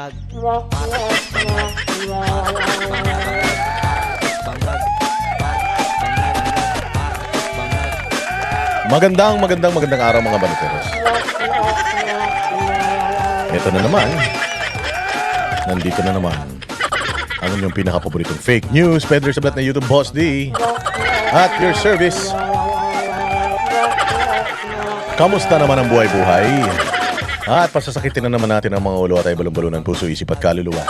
Magandang araw mga baliteros. Ito na naman. Nandito na naman ang inyong pinaka-paboritong fake news peddler sa balat na YouTube, Boss D. At your service. Kamusta naman ang buhay-buhay? At pasasakitin na naman natin ang mga ulo at ay balon-balonan puso, isip at kaluluwa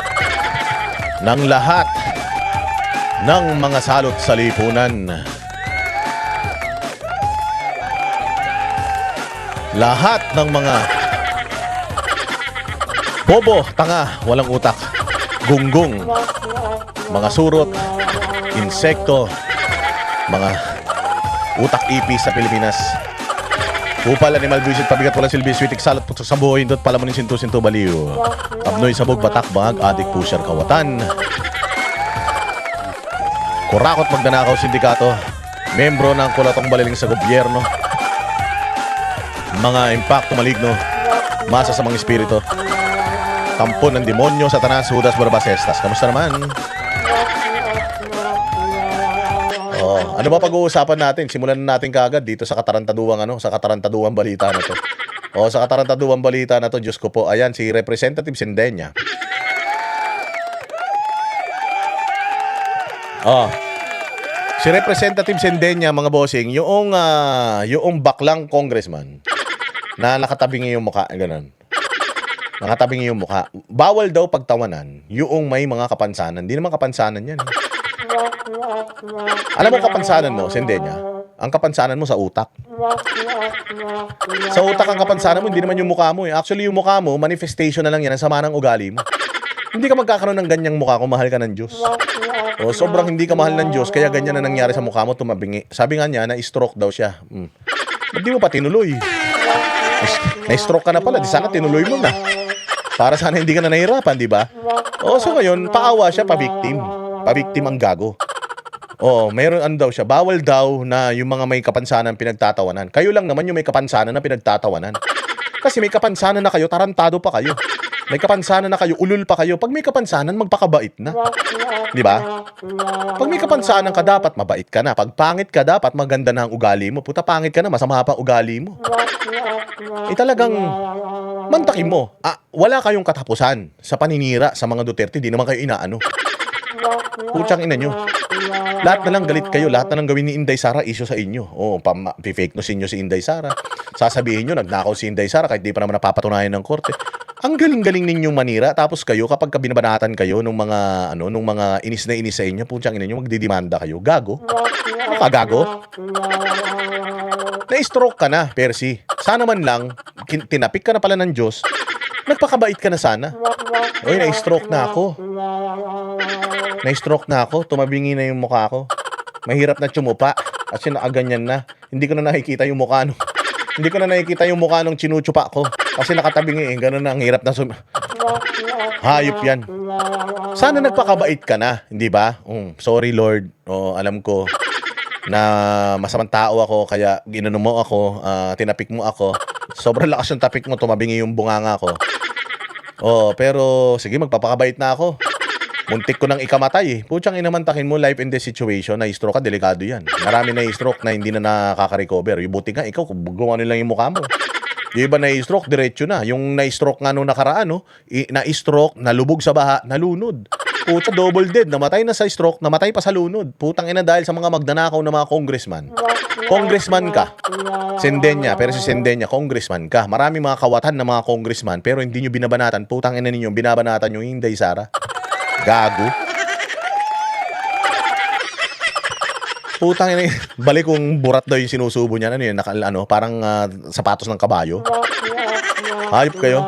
ng lahat ng mga salot sa lipunan. Lahat ng mga bobo, tanga, walang utak, gunggong, mga surot, insekto, mga utak-ipis sa Pilipinas. Upal, animal, buwisit, pabigat, walang silbi, switik, salat, putok sa buhay, indot, palamunin, sinto-sinto, baliw. Abnoy, sabog, batak, bangag, adik, pusher, kawatan. Kurakot, magdanakaw, sindikato, membro ng kulatong baliling sa gobyerno. Mga impacto maligno, masa sa mga espiritu, tampon ng demonyo, Satanas, Judas, Barabas, Estas. Kamusta naman? Ano ba pag-uusapan natin? Simulan na natin kaagad dito sa katarantaduang balita na to. Sa katarantaduang balita na to, Diyos ko po, ayan, si Representative Sendenya. Si Representative Sendenya, mga bossing, yung baklang congressman na nakatabingi yung mukha, ganun. Nakatabingi yung mukha. Bawal daw pagtawanan yung may mga kapansanan. Hindi naman kapansanan yan. Alam mo kapansanan mo, Sendenya? Ang kapansanan mo sa utak. Sa utak ang kapansanan mo, hindi naman yung mukha mo. Actually, yung mukha mo, manifestation na lang yan ang sama ng ugali mo. Hindi ka magkakaroon ng ganyang mukha kung mahal ka ng Diyos. Sobrang hindi ka mahal ng Diyos, kaya ganyan na nangyari sa mukha mo, tumabingi. Sabi nga niya, na-stroke daw siya. Ba't di mo pa tinuloy? Na-stroke ka na pala, di sana tinuloy mo na. Para sana hindi ka na nahirapan, di ba? So ngayon, paawa siya, pa-victim. Pa-victim ang gago. Mayroon daw siya. Bawal daw na yung mga may kapansanan pinagtatawanan. Kayo lang naman yung may kapansanan na pinagtatawanan. Kasi may kapansanan na kayo, tarantado pa kayo. May kapansanan na kayo, ulul pa kayo. Pag may kapansanan, magpakabait na. Di ba? Pag may kapansanan ka, dapat mabait ka na. Pag pangit ka, dapat maganda na ang ugali mo. Puta, pangit ka na, masama pa ugali mo. Talagang mantakin mo. Wala kayong katapusan sa paninira sa mga Duterte. Di naman kayo inaano. Putsang ina nyo. Lahat na lang galit kayo. Lahat na lang gawin ni Inday Sara, issue sa inyo. Fake news inyo si Inday Sara. Sasabihin nyo, nagnakaw si Inday Sara kahit di pa naman napapatunayan ng korte. Ang galing-galing ninyong manira. Tapos kayo, kapag binabanatan kayo nung mga inis na inis sa inyo, putsang ina nyo, magdidimanda kayo. Gago. Ano ka, gago? Na-stroke ka na, Percy. Sana man lang, tinapik ka na pala ng Diyos, nagpakabait ka na sana. Na-stroke na ako. Na-stroke na ako. Tumabingi na yung mukha ko. Mahirap na tsumupa. Kasi nakaganyan na. Hindi ko na nakikita yung mukha nung... Hindi ko na nakikita yung mukha nung chinuchupa ko. Kasi nakatabingi Ganun na. Ang hirap na hayop yan. Sana nagpakabait ka na. Hindi ba? Sorry Lord. Alam ko na masamang tao ako. Kaya ginano mo ako. Tinapik mo ako. Sobrang lakas yung tapik mo. Tumabingi yung bunganga ko. Pero sige, magpapakabait na ako. Muntik ko nang ikamatay. Putsang inamantakin mo, life and death situation. Na-stroke ka, delikado yan. Marami na-stroke na hindi na nakaka-recover. Yung buti nga, ikaw, kung gumawa lang yung mukha mo. Yung iba na-stroke, diretso na. Yung na-stroke nga nung nakaraan, na-stroke, nalubog sa baha, nalunod. Putsa, double dead. Namatay na sa stroke, namatay pa sa lunod. Putang ina dahil sa mga magnanakaw na mga congressman. Congressman ka. Sendenya, pero si Sendenya, congressman ka. Marami mga kawatan na mga congressman, pero hindi nyo binabanatan. Putang ina ninyo, binabanatan nyo yung Inday Sara. Gago. Putang ina, balik kong burat daw yung sinusubo niya. Parang sapatos ng kabayo. Hayop kayo.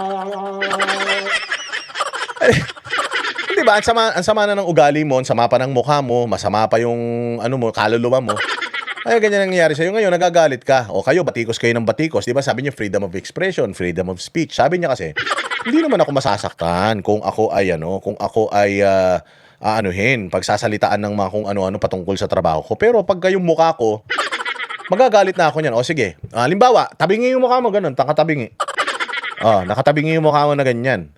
Diba? Ang sama na ng ugali mo, ang sama pa ng mukha mo, masama pa yung kaluluwa mo. Ay, ganyan ang nangyayari sa'yo. Ngayon, nagagalit ka. Kayo, batikos kayo ng batikos. Diba? Sabi niya, freedom of expression, freedom of speech. Sabi niya kasi, hindi naman ako masasaktan kung ako ay pagsasalitaan ng mga kung ano-ano patungkol sa trabaho ko. Pero pag yung mukha ko, magagalit na ako niyan. Sige. Halimbawa, tabingi yung mukha mo ganun, nakatabingi. Nakatabingi yung mukha mo na ganyan.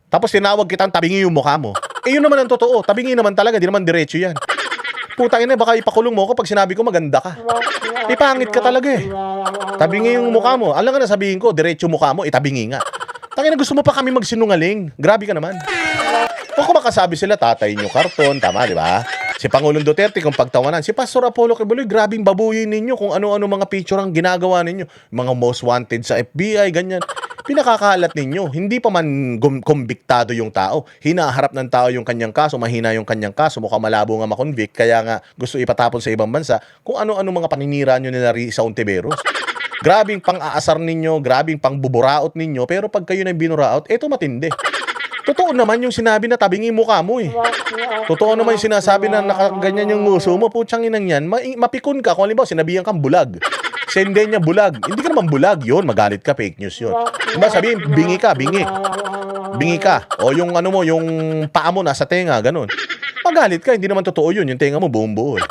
Tapos tinawag kitang tabingi yung mukha mo. Eh yun naman ang totoo. Tabingi naman talaga, di naman diretso yan. Putang ina, baka ipakulong mo ako pag sinabi ko maganda ka. Ipangit ka talaga eh. Tabingi yung mukha mo. Alam ka na sabihin ko, diretso mukha mo, itabingi nga. Tangina, gusto mo pa kami magsinungaling. Grabe ka naman. O kung makasabi sila, tatay nyo karton, tama, di ba? Si Pangulong Duterte kung pagtawanan. Si Pastor Apollo Kibuloy, grabing babuyin ninyo kung ano-ano mga picture ang ginagawa ninyo. Mga most wanted sa FBI, ganyan. Pinakakalat ninyo. Hindi pa man kumbiktado yung tao. Hinaharap ng tao yung kanyang kaso, mahina yung kanyang kaso, mukhang malabo nga makonvict, kaya nga gusto ipatapon sa ibang bansa kung ano-ano mga paninira nyo nila sa Ontiveros. Grabing pang-aasar ninyo, grabing pang-buburaot ninyo, pero pag kayo na binuraot, eto matindi. Totoo naman yung sinabi na tabingi mukha mo eh. Totoo naman yung sinasabi na nakaganyan yung nguso mo. Putsang inang yan, mapikon ka. Kung halimbawa, sinabihan kang bulag. Sende niya bulag. Hindi ka naman bulag yun. Magalit ka, fake news yun. Diba sabihin, bingi ka, bingi. Bingi ka. O yung ano mo, yung paa mo nasa tenga, ganun. Magalit ka, hindi naman totoo yun. Yung tenga mo buong buo eh.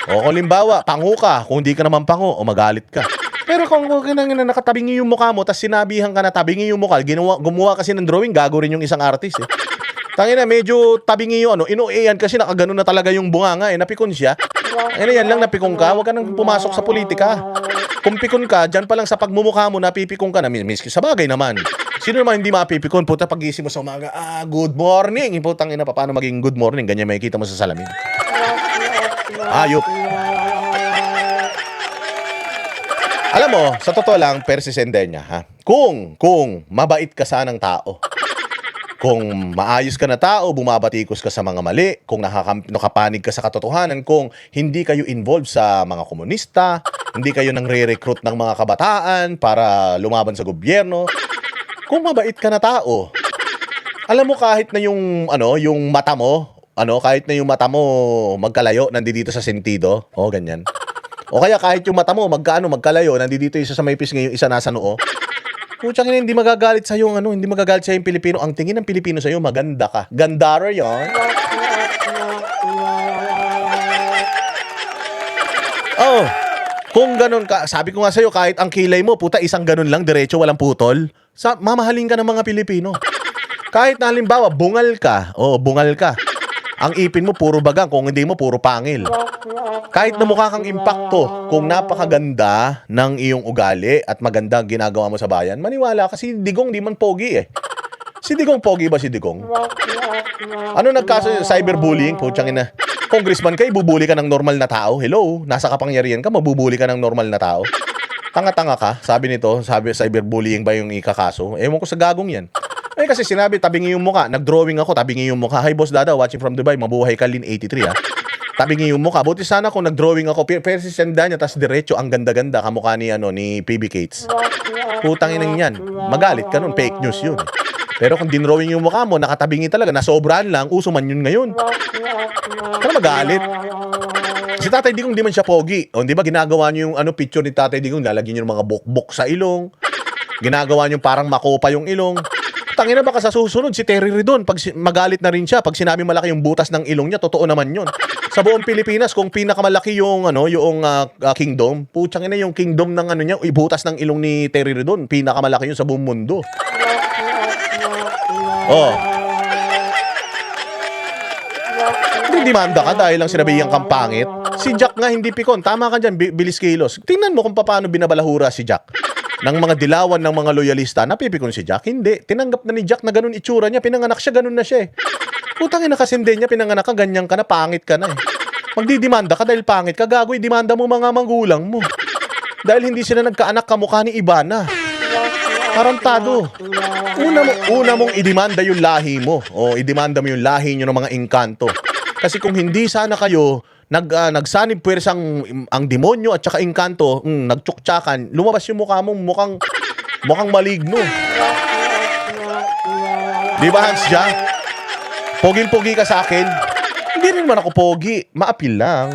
O kung halimbawa, pango ka. Kung hindi ka naman pango, o magalit ka. Pero kung nakatabingi yung mukha mo, tapos sinabihan ka na tabingi yung mukha, gumawa kasi ng drawing, gago rin yung isang artist eh. Tangina, medyo tabingi yung ano, inuiyan kasi nakaganon na talaga yung bunganga eh, napikon siya. Ano yan lang, napikon ka, huwag ka nang pumasok sa politika. Kung pikon ka, dyan pa lang sa pagmumukha mo, napipikon ka na, miski sa bagay naman. Sino naman hindi mapipikon? Puta, pagising mo sa umaga, good morning. Putang ina, paano maging good morning? Ganyan makikita mo sa salamin. Ayop. Alam mo, sa totoo lang, persisente niya, ha? Kung mabait ka sanang tao, kung maayos ka na tao, bumabatikos ka sa mga mali, kung nakapanig ka sa katotohanan, kung hindi kayo involved sa mga komunista, hindi kayo nang re-recruit ng mga kabataan para lumaban sa gobyerno, kung mabait ka na tao, alam mo kahit na yung, yung mata mo, kahit na yung mata mo magkalayo, nandito sa sentido, ganyan. O kaya kahit yung mata mo magkalayo, nandito isa sa may pisngi, yung isa nasa noo. Putsang ina, hindi magagalit sa yung hindi magagalit sa yung Pilipino. Ang tingin ng Pilipino sa iyo, maganda ka. Gandara 'yon. Oh, kung ganun ka, sabi ko nga sa iyo, kahit ang kilay mo, puta, isang ganun lang, diretso, walang putol. Mamahalin ka ng mga Pilipino. Kahit na halimbawa, bungal ka. Ang ipin mo puro bagang, kung hindi mo puro pangil. Kahit na mukha kang impakto, kung napakaganda ng iyong ugali at maganda ang ginagawa mo sa bayan, maniwala kasi Digong di man pogi eh. Si Digong pogi ba si Digong? Ano nagkaso cyberbullying? Putsang ina. Congressman ka, ibubuli ka ng normal na tao. Hello, nasa kapangyarihan ka, mabubuli ka ng normal na tao. Tanga-tanga ka, sabi cyberbullying ba yung ikakaso? Ewan ko sa gagong yan. Eh kasi sinabi, tabingi yung mukha. Nag-drawing ako, tabingi yung mukha. Hi, Boss Dada, watching from Dubai. Mabuhay ka, Lin 83, ha. Tabingi yung mukha. Buti sana kung nag-drawing ako, pero si senda niya, tas diretso, ang ganda-ganda, kamukha ni PB Cates. Putang inang yan. Magalit ka nun, fake news yun. Pero kung dinrawing yung mukha mo, nakatabingi talaga, nasobrahan lang, uso man yun ngayon. Kaya magalit. Si Tatay Digong, di man siya pogi. O, di ba, ginagawa niyo yung picture ni Tatay Digong, lalagyan niyo ng mga bukbok sa ilong. Ginagawa niyo parang makopa yung ilong. Tangina, baka sa susunod si Terry Ridon, pag magalit na rin siya, pag sinabi malaki yung butas ng ilong niya, totoo naman yun. Sa buong Pilipinas, kung pinakamalaki yung kingdom, putsang ina yung kingdom ng niya, ibutas ng ilong ni Terry Ridon, pinakamalaki yun sa buong mundo. Oh. Hindi demanda ka dahil lang sinabihan kang pangit. Si Jack nga hindi pikon. Tama ka dyan, bilis kilos. Tingnan mo kung paano binabalahura si Jack. Ng mga dilawan ng mga loyalista, napipikon si Jack? Hindi. Tinanggap na ni Jack na ganun itsura niya. Pinanganak siya, ganun na siya eh. Putang ina, kasinde niya, pinanganak ka, ganyan ka na, pangit ka na eh. Magdidemanda ka dahil pangit ka, gagoy, demanda mo mga magulang mo. Dahil hindi sila nagkaanak, kamukha ni Ivana. Tarantado. Una mong idemanda yung lahi mo. O idemanda mo yung lahi nyo ng mga engkanto. Kasi kung hindi sana kayo nagsanib puwersang ang demonyo at saka engkanto, nagtsuktsakan, lumabas yung mukha mo, mukhang maligno. Di ba, Hans Jack? Poging-pogi ka sa akin? Hindi rin naman ako pogi. Maapil lang.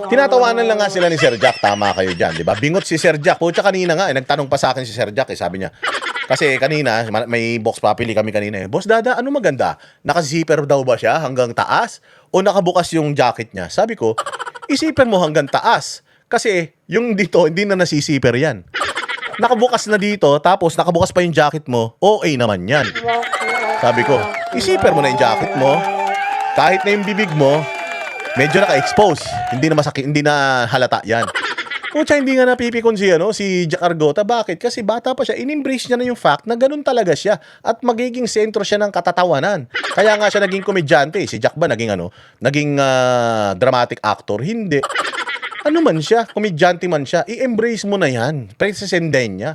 Tinatawanan lang nga sila ni Sir Jack. Tama kayo dyan, di ba? Bingot si Sir Jack. Pucha, kanina nga, nagtanong pa sa akin si Sir Jack. Sabi niya, kasi kanina, may box papili kami kanina. Boss Dada, ano maganda? Naka-zipper daw ba siya hanggang taas? O nakabukas yung jacket niya? Sabi ko, isipan mo hanggang taas. Kasi yung dito, hindi na nasisiper yan. Nakabukas na dito, tapos nakabukas pa yung jacket mo, OA naman yan. Sabi ko, isiper mo na yung jacket mo. Kahit na yung bibig mo, medyo naka-expose. Hindi na masakit, hindi na halata yan. Pucha, hindi nga napipikon si Jack Argota. Bakit? Kasi bata pa siya, in-embrace niya na yung fact na ganun talaga siya. At magiging sentro siya ng katatawanan. Kaya nga siya naging komedyante. Si Jack ba naging dramatic actor? Hindi. Ano man siya, komedyante man siya, i-embrace mo na yan. Princess Endenya.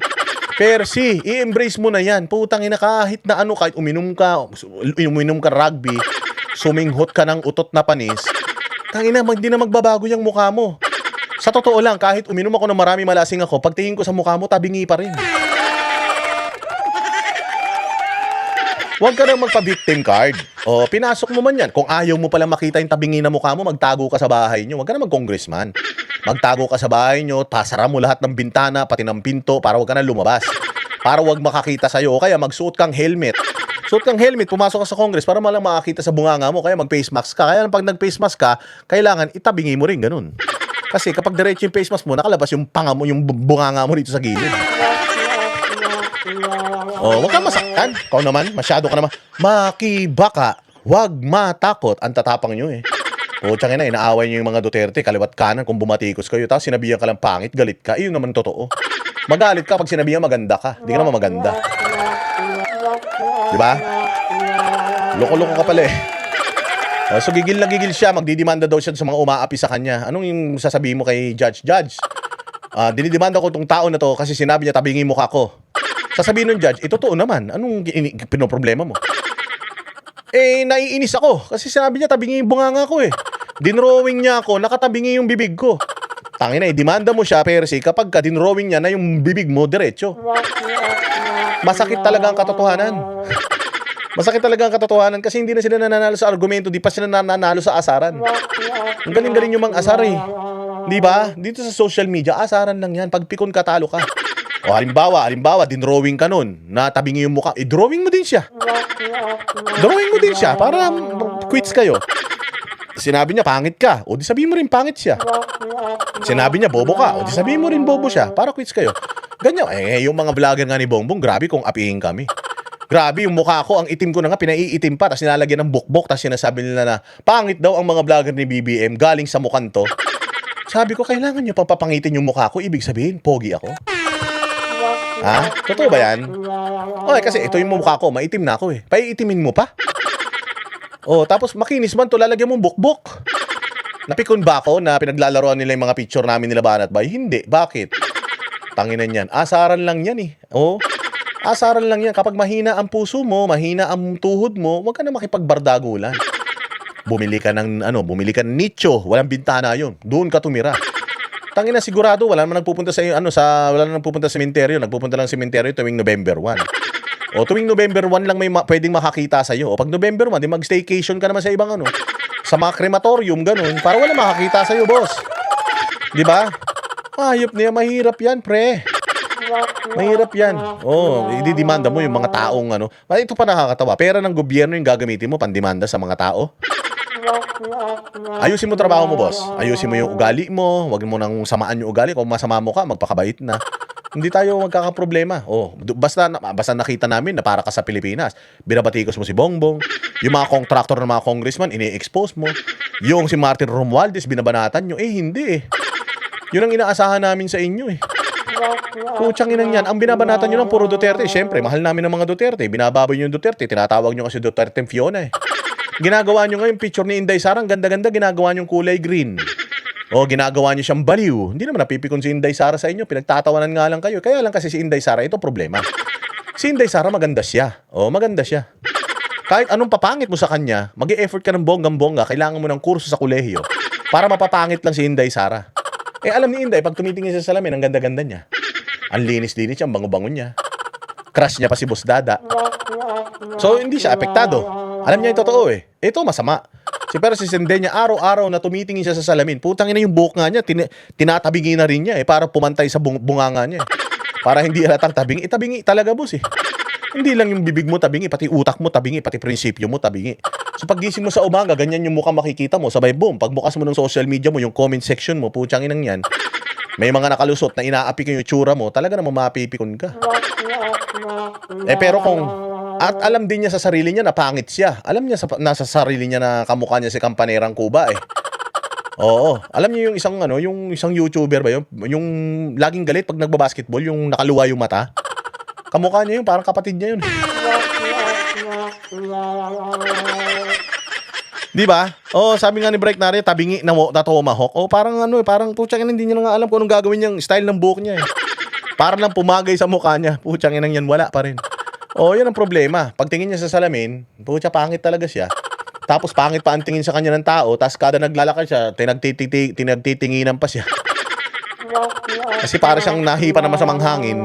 Percy, i-embrace mo na yan. Putang ina, kahit na ano, kahit uminom ka rugby, suminghot ka ng utot na panis, tangina, hindi na magbabago yung mukha mo. Sa totoo lang, kahit uminom ako ng marami malasing ako, pagtingin ko sa mukha mo, tabingi pa rin. Huwag ka nang magpa-victim card. O, pinasok mo man yan. Kung ayaw mo palang makita yung tabingi na mukha mo, magtago ka sa bahay nyo. Huwag ka na mag-congressman. Magtago ka sa bahay nyo, pasara mo lahat ng bintana, pati ng pinto, para huwag ka na lumabas. Para huwag makakita sa'yo. O kaya magsuot kang helmet. Suot kang helmet, pumasok ka sa Congress para malang makakita sa bunganga mo. Kaya mag-face mask ka. Kaya pag nag-face mask ka, kailangan itabingi mo rin, ganun. Kasi kapag diretso yung face mask mo, nakalabas yung panga mo, yung bunganga mo dito sa gilid. Oh, wag kang masaktan. Ikaw naman, masyado ka naman. Makibaka, wag matakot. Ang tatapang nyo eh. O, tsaka na, inaaway nyo yung mga Duterte, kaliwat kanan kung bumatikos kayo. Tapos sinabihan ka lang pangit, galit ka. Iyon naman totoo. Magalit ka pag sinabihan maganda ka. Hindi ka naman maganda. Diba? Loko-loko ka pala eh. So gigil na gigil siya, magdidemanda daw siya sa mga umaapi sa kanya. Anong yung sasabihin mo kay Judge? Dinidemanda ko tong tao na to kasi sinabi niya tabingin mukha ko. Sasabihin ng Judge, totoo naman. Anong pinoproblema mo? Naiinis ako kasi sinabi niya tabingin yung bunganga ko eh. Dinrowing niya ako, nakatabingi yung bibig ko. Tangina, demanda mo siya, Percy, kapag ka dinrowing niya na yung bibig mo diretso. Masakit talaga ang katotohanan. Masakit talaga ang katotohanan kasi hindi na sila nananalo sa argumento, di pa sila nananalo sa asaran. Ang galing-galing yung mga asar eh. Di ba? Dito sa social media, asaran lang yan. Pag pikon ka, talo ka. O halimbawa, dinrowing ka nun, natabingi yung mukha, drawing mo din siya. Drawing mo din siya para quits kayo. Sinabi niya, pangit ka. O di sabihin mo rin, pangit siya. Sinabi niya, bobo ka. O di sabihin mo rin, bobo siya para quits kayo. Ganyan. Yung mga vlogger nga ni Bongbong, grabe kung apihin kami. Grabe, yung mukha ko, ang itim ko na nga, pinaiitim pa, tapos nilalagyan ng bukbok, tapos sinasabi nila na, pangit daw ang mga vlogger ni BBM, galing sa mukhan to. Sabi ko, kailangan nyo pang papangitin yung mukha ko, ibig sabihin, pogi ako. Ha? Totoo ba yan? Okay, kasi ito yung mukha ko, maitim na ako eh. Paiitimin mo pa? Tapos makinis man to, lalagyan mong bukbok. Napikon ba ako na pinaglalaroan nila yung mga picture namin nila Banat Bay? Hindi. Bakit? Tanginan yan. Asaran lang yan eh. Asaran lang yan. Kapag mahina ang puso mo, mahina ang tuhod mo, huwag ka na makipagbardagulan. Bumili ka ng nicho, walang bintana yun. Doon ka tumira. Tangina, sigurado wala naman nagpupunta sa wala naman nagpupunta sa sementeryo. Nagpupunta lang sa sementeryo tuwing November 1. O tuwing November 1 lang may pwedeng makakita sa iyo. O pag November 1, di mag-staycation ka naman sa ibang sa mga crematorium ganun, para wala makakita sa iyo, boss. Di ba? Ayop niya, mahirap yan, pre. Mahirap yan. Ididemanda mo yung mga taong Ito pa nakakatawa. Pera ng gobyerno yung gagamitin mo pandemanda sa mga tao. Ayusin mo trabaho mo, boss. Ayusin mo yung ugali mo. Huwag mo nang samaan yung ugali. Kung masama mo ka, magpakabait na. Hindi tayo magkakaproblema. Basta nakita namin na para ka sa Pilipinas. Binabatikos mo si Bongbong. Yung mga contractor ng mga congressman, ini-expose mo. Yung si Martin Romualdez, binabanatan nyo. Hindi eh. Yun ang inaasahan namin sa inyo eh. Putsang inang yan. Ang binabanatan nyo lang puro Duterte. Siyempre, mahal namin ng mga Duterte. Binababoy nyo yung Duterte. Tinatawag nyo kasi Duterte Fiona eh. Ginagawa nyo ngayon picture ni Inday Sara. Ang ganda-ganda, ginagawa nyo kulay green. Ginagawa nyo siyang baliw. Hindi naman napipikon si Inday Sara sa inyo. Pinagtatawanan nga lang kayo. Kaya lang kasi si Inday Sara, ito problema. Si Inday Sara maganda siya. Maganda siya. Kahit anong papangit mo sa kanya, mag-e-effort ka ng bonggang-bongga, kailangan mo ng kurso sa kolehiyo para mapapangit lang si Inday Sara. Alam ni Inday, pag tumitingin sa salamin, ang ganda-ganda niya. Ang linis-linis niya, ang bango-bango niya. Crush niya pa si Boss Dada. So, hindi siya apektado. Alam niya yung totoo eh. Ito, masama. Pero si Sendenya, araw-araw na tumitingin siya sa salamin. Putang ina yung buhok nga niya, tinatabingi na rin niya eh, para pumantay sa bunganga niya eh. Para hindi halatang tabingi. Tabingi talaga, boss eh. Hindi lang yung bibig mo tabingi, pati utak mo tabingi, pati prinsipyo mo tabingi. So paggising mo sa umaga, ganyan yung mukha makikita mo. Sabay boom, pagbukas mo ng social media mo, yung comment section mo, putsang inang yan. May mga nakalusot na inaapi ko yung itsura mo, talaga naman mapipikon ka. Pero kung, at alam din niya sa sarili niya na pangit siya. Alam niya nasa sarili niya na kamukha niya si Kampanerang Cuba eh. Oo, alam niyo yung isang YouTuber ba yun? Yung laging galit pag nagbabasketball, yung nakaluwa yung mata. Kamukha niya yun, parang kapatid niya yun. Di ba? Sabi nga ni Break Nari, tabingi na tomahawk. Parang parang putsang hindi niya nga alam kung anong gagawin niyang style ng buhok niya eh. Parang lang pumagay sa mukha niya. Putsang inang yan, wala pa rin. Yan ang problema. Pagtingin niya sa salamin, putya pangit talaga siya. Tapos pangit pa ang tingin sa kanya ng tao, tapos kada naglalakad siya, tinagtitinginan pa siya. Kasi para siyang nahipa na masamang hangin.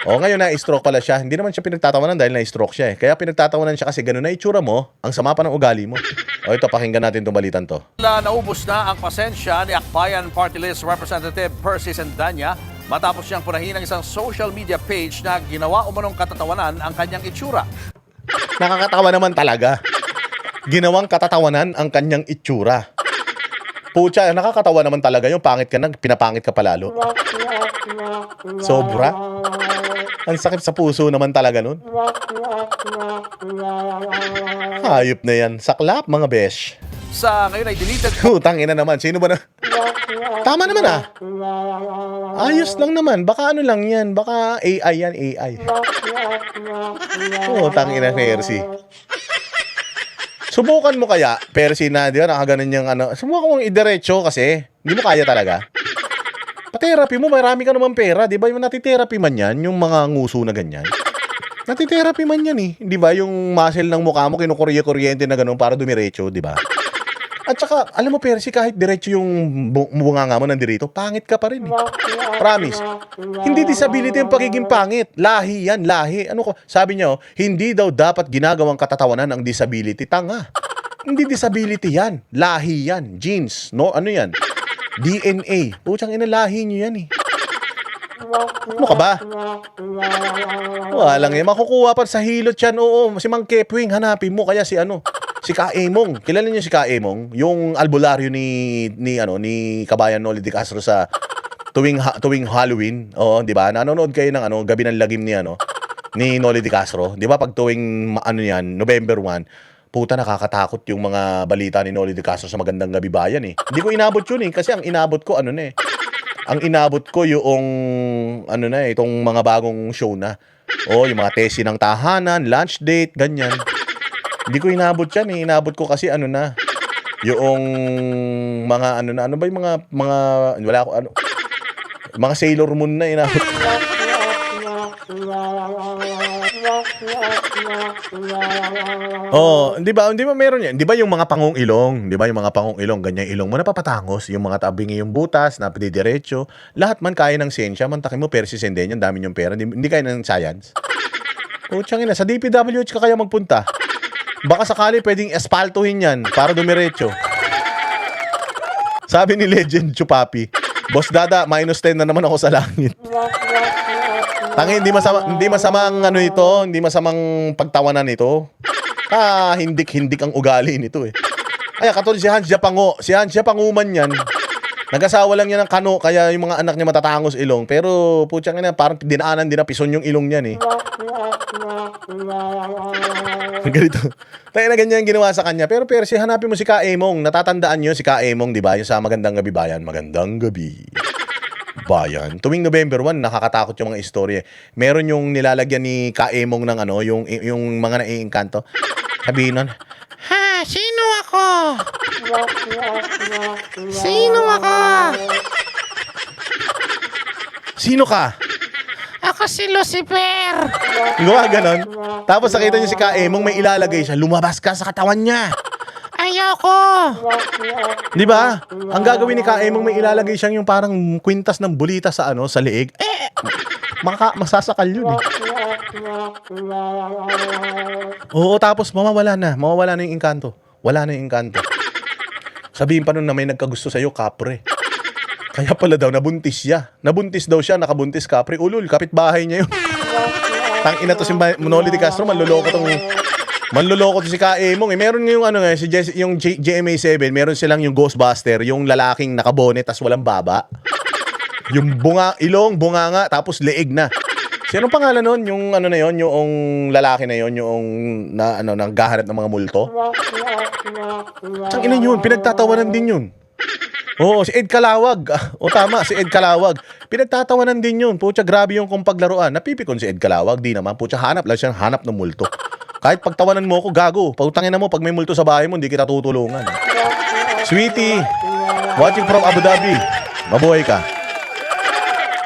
Ngayon na-stroke pala siya. Hindi naman siya pinagtatawanan dahil na-stroke siya eh. Kaya pinagtatawanan siya kasi gano'n na itsura mo, ang sama pa ng ugali mo. Ito, pakinggan natin itong balitan to. Naubos na ang pasensya ni Akbayan Party List Representative Percy Sendanya matapos siyang punahin ng isang social media page na ginawa umanong katatawanan ang kanyang itsura. Nakakatawa naman talaga. Ginawang katatawanan ang kanyang itsura. Pucha, nakakatawa naman talaga yung pangit ka na, pinapangit ka palalo. Sobra. Ang sakit sa puso naman talaga nun. Hayop na yan. Saklap, mga besh. Sa ngayon ay deleted. Utang ina naman. Sino ba na? Tama naman ah. Ayos lang naman. Baka ano lang yan. Baka AI yan, AI. Utang ina, Percy. Subukan mo kaya, Percy, na, di ba, nakaganon yung subukan mong idiretso kasi, hindi mo kaya talaga. Pa-therapy mo, marami ka naman pera, di ba? Yung natitherapy man yan, yung mga nguso na ganyan. Natitherapy man yan eh, di ba? Yung muscle ng mukha mo, kinukurye-kuryente na gano'n para dumiretso, di ba? At saka, alam mo, Percy, kahit diretso yung bunganga mo ng dirito, pangit ka pa rin eh. Promise. Hindi disability yung pagiging pangit. Lahi yan, lahi. Sabi niya, hindi daw dapat ginagawang katatawanan ang disability. Tanga. Hindi disability yan. Lahi yan. Genes. No, ano yan? DNA. Putsang ina, lahi nyo yan eh. Ano ka ba? Walang yan. Makukuha pa sa hilot yan. Oo, si Mang Kepwing, hanapin mo. Kaya si Ka Emong. Kilala niyo si Ka Emong? Yung albularyo ni Kabayan Noli de Castro sa tuwing Halloween. Oo, di ba? Nanonood kayo ng Gabi ng Lagim ni Noli de Castro. Di ba pag tuwing November 1, puta nakakatakot yung mga balita ni Noli de Castro sa Magandang Gabi Bayan eh. Hindi ko inabot yun eh kasi ang inabot ko ang inabot ko yung itong mga bagong show na. Yung mga tesi ng tahanan, lunch date, ganyan. Hindi ko inabot yan eh. Inabot ko kasi yung mga ano ba yung mga wala ko mga Sailor Moon na inabot. Di ba meron yan? Di ba yung mga pangong ilong? Di ba yung mga pangong ilong, ganyan ilong mo napapatangos, yung mga tabingi yung butas, napadidiretso, lahat man kaya ng siyensya, mantakin mo Percy Sendenya, ang dami yung pera, hindi kaya ng science. Putsang ina, sa DPWH ka kaya magpunta. Baka sakali pwedeng espaltuhin yan para dumiretso. Sabi ni Legend Chupapi, Boss Dada, -10 na naman ako sa langit. Tangi, hindi masamang hindi masamang pagtawanan ito. Hindik-hindik ang ugali nito eh. Ay, katulad si Hans Japango. Si Hans Japanguman yan. Nag-asawa lang yan ng kano, kaya yung mga anak niya matatangos ilong. Pero, putsang ina, parang dinaanan din na pison yung ilong niyan eh. Ganito. Tayo na ganyan ginawa sa kanya. Pero Percy, hanapin mo si Ka Emong. Natatandaan nyo si Ka Emong, di ba? Yung sa Magandang Gabi Bayan. Magandang Gabi Bayan. Tuwing November 1, nakakatakot yung mga istorya. Meron yung nilalagyan ni Ka Emong ng yung mga naiingkanto. Sabihin nun, sino ako? Sino ako? Sino ka? Ako si Lucifer. Gawa ganon. Tapos nakita niyo si Ka Emong, may ilalagay siya. Lumabas ka sa katawan niya. Ayoko. Di ba? Ang gagawin ni Ka Emong, may ilalagay siyang yung parang kwintas ng bulita sa sa leeg. Masasakal yun eh. Oo, tapos mawawala na yung engkanto. Wala na yung engkanto. Sabihin pa nun na may nagkagusto sa'yo, kapre. Kaya pala daw, nabuntis siya. Nabuntis daw siya, nakabuntis kapre. Ulul, kapitbahay niya yun. Tangina to si Noli de Castro, manluloko to si Ka Emong. Meron nga yung GMA7, meron silang yung Ghostbuster, yung lalaking nakabonet tas walang baba. Yung ilong, bunganga, tapos leeg na. Sino pangalan nun? Yung ano na yon, yung lalaki na yon, yung naghahanap ng mga multo. Ang ina yun, pinagtatawanan din yun. Oo, si Ed Calawag. O tama, si Ed Calawag. Pinagtatawanan din yun. Pucha, grabe yung kung paglaruan. Napipikon si Ed Calawag, di naman. Pucha, hanap lang siya, hanap ng multo. Kahit pagtawanan mo ako, gago. Pagtangin na mo, pag may multo sa bahay mo, hindi kita tutulungan. Sweetie, watching from Abu Dhabi. Mabuhay ka.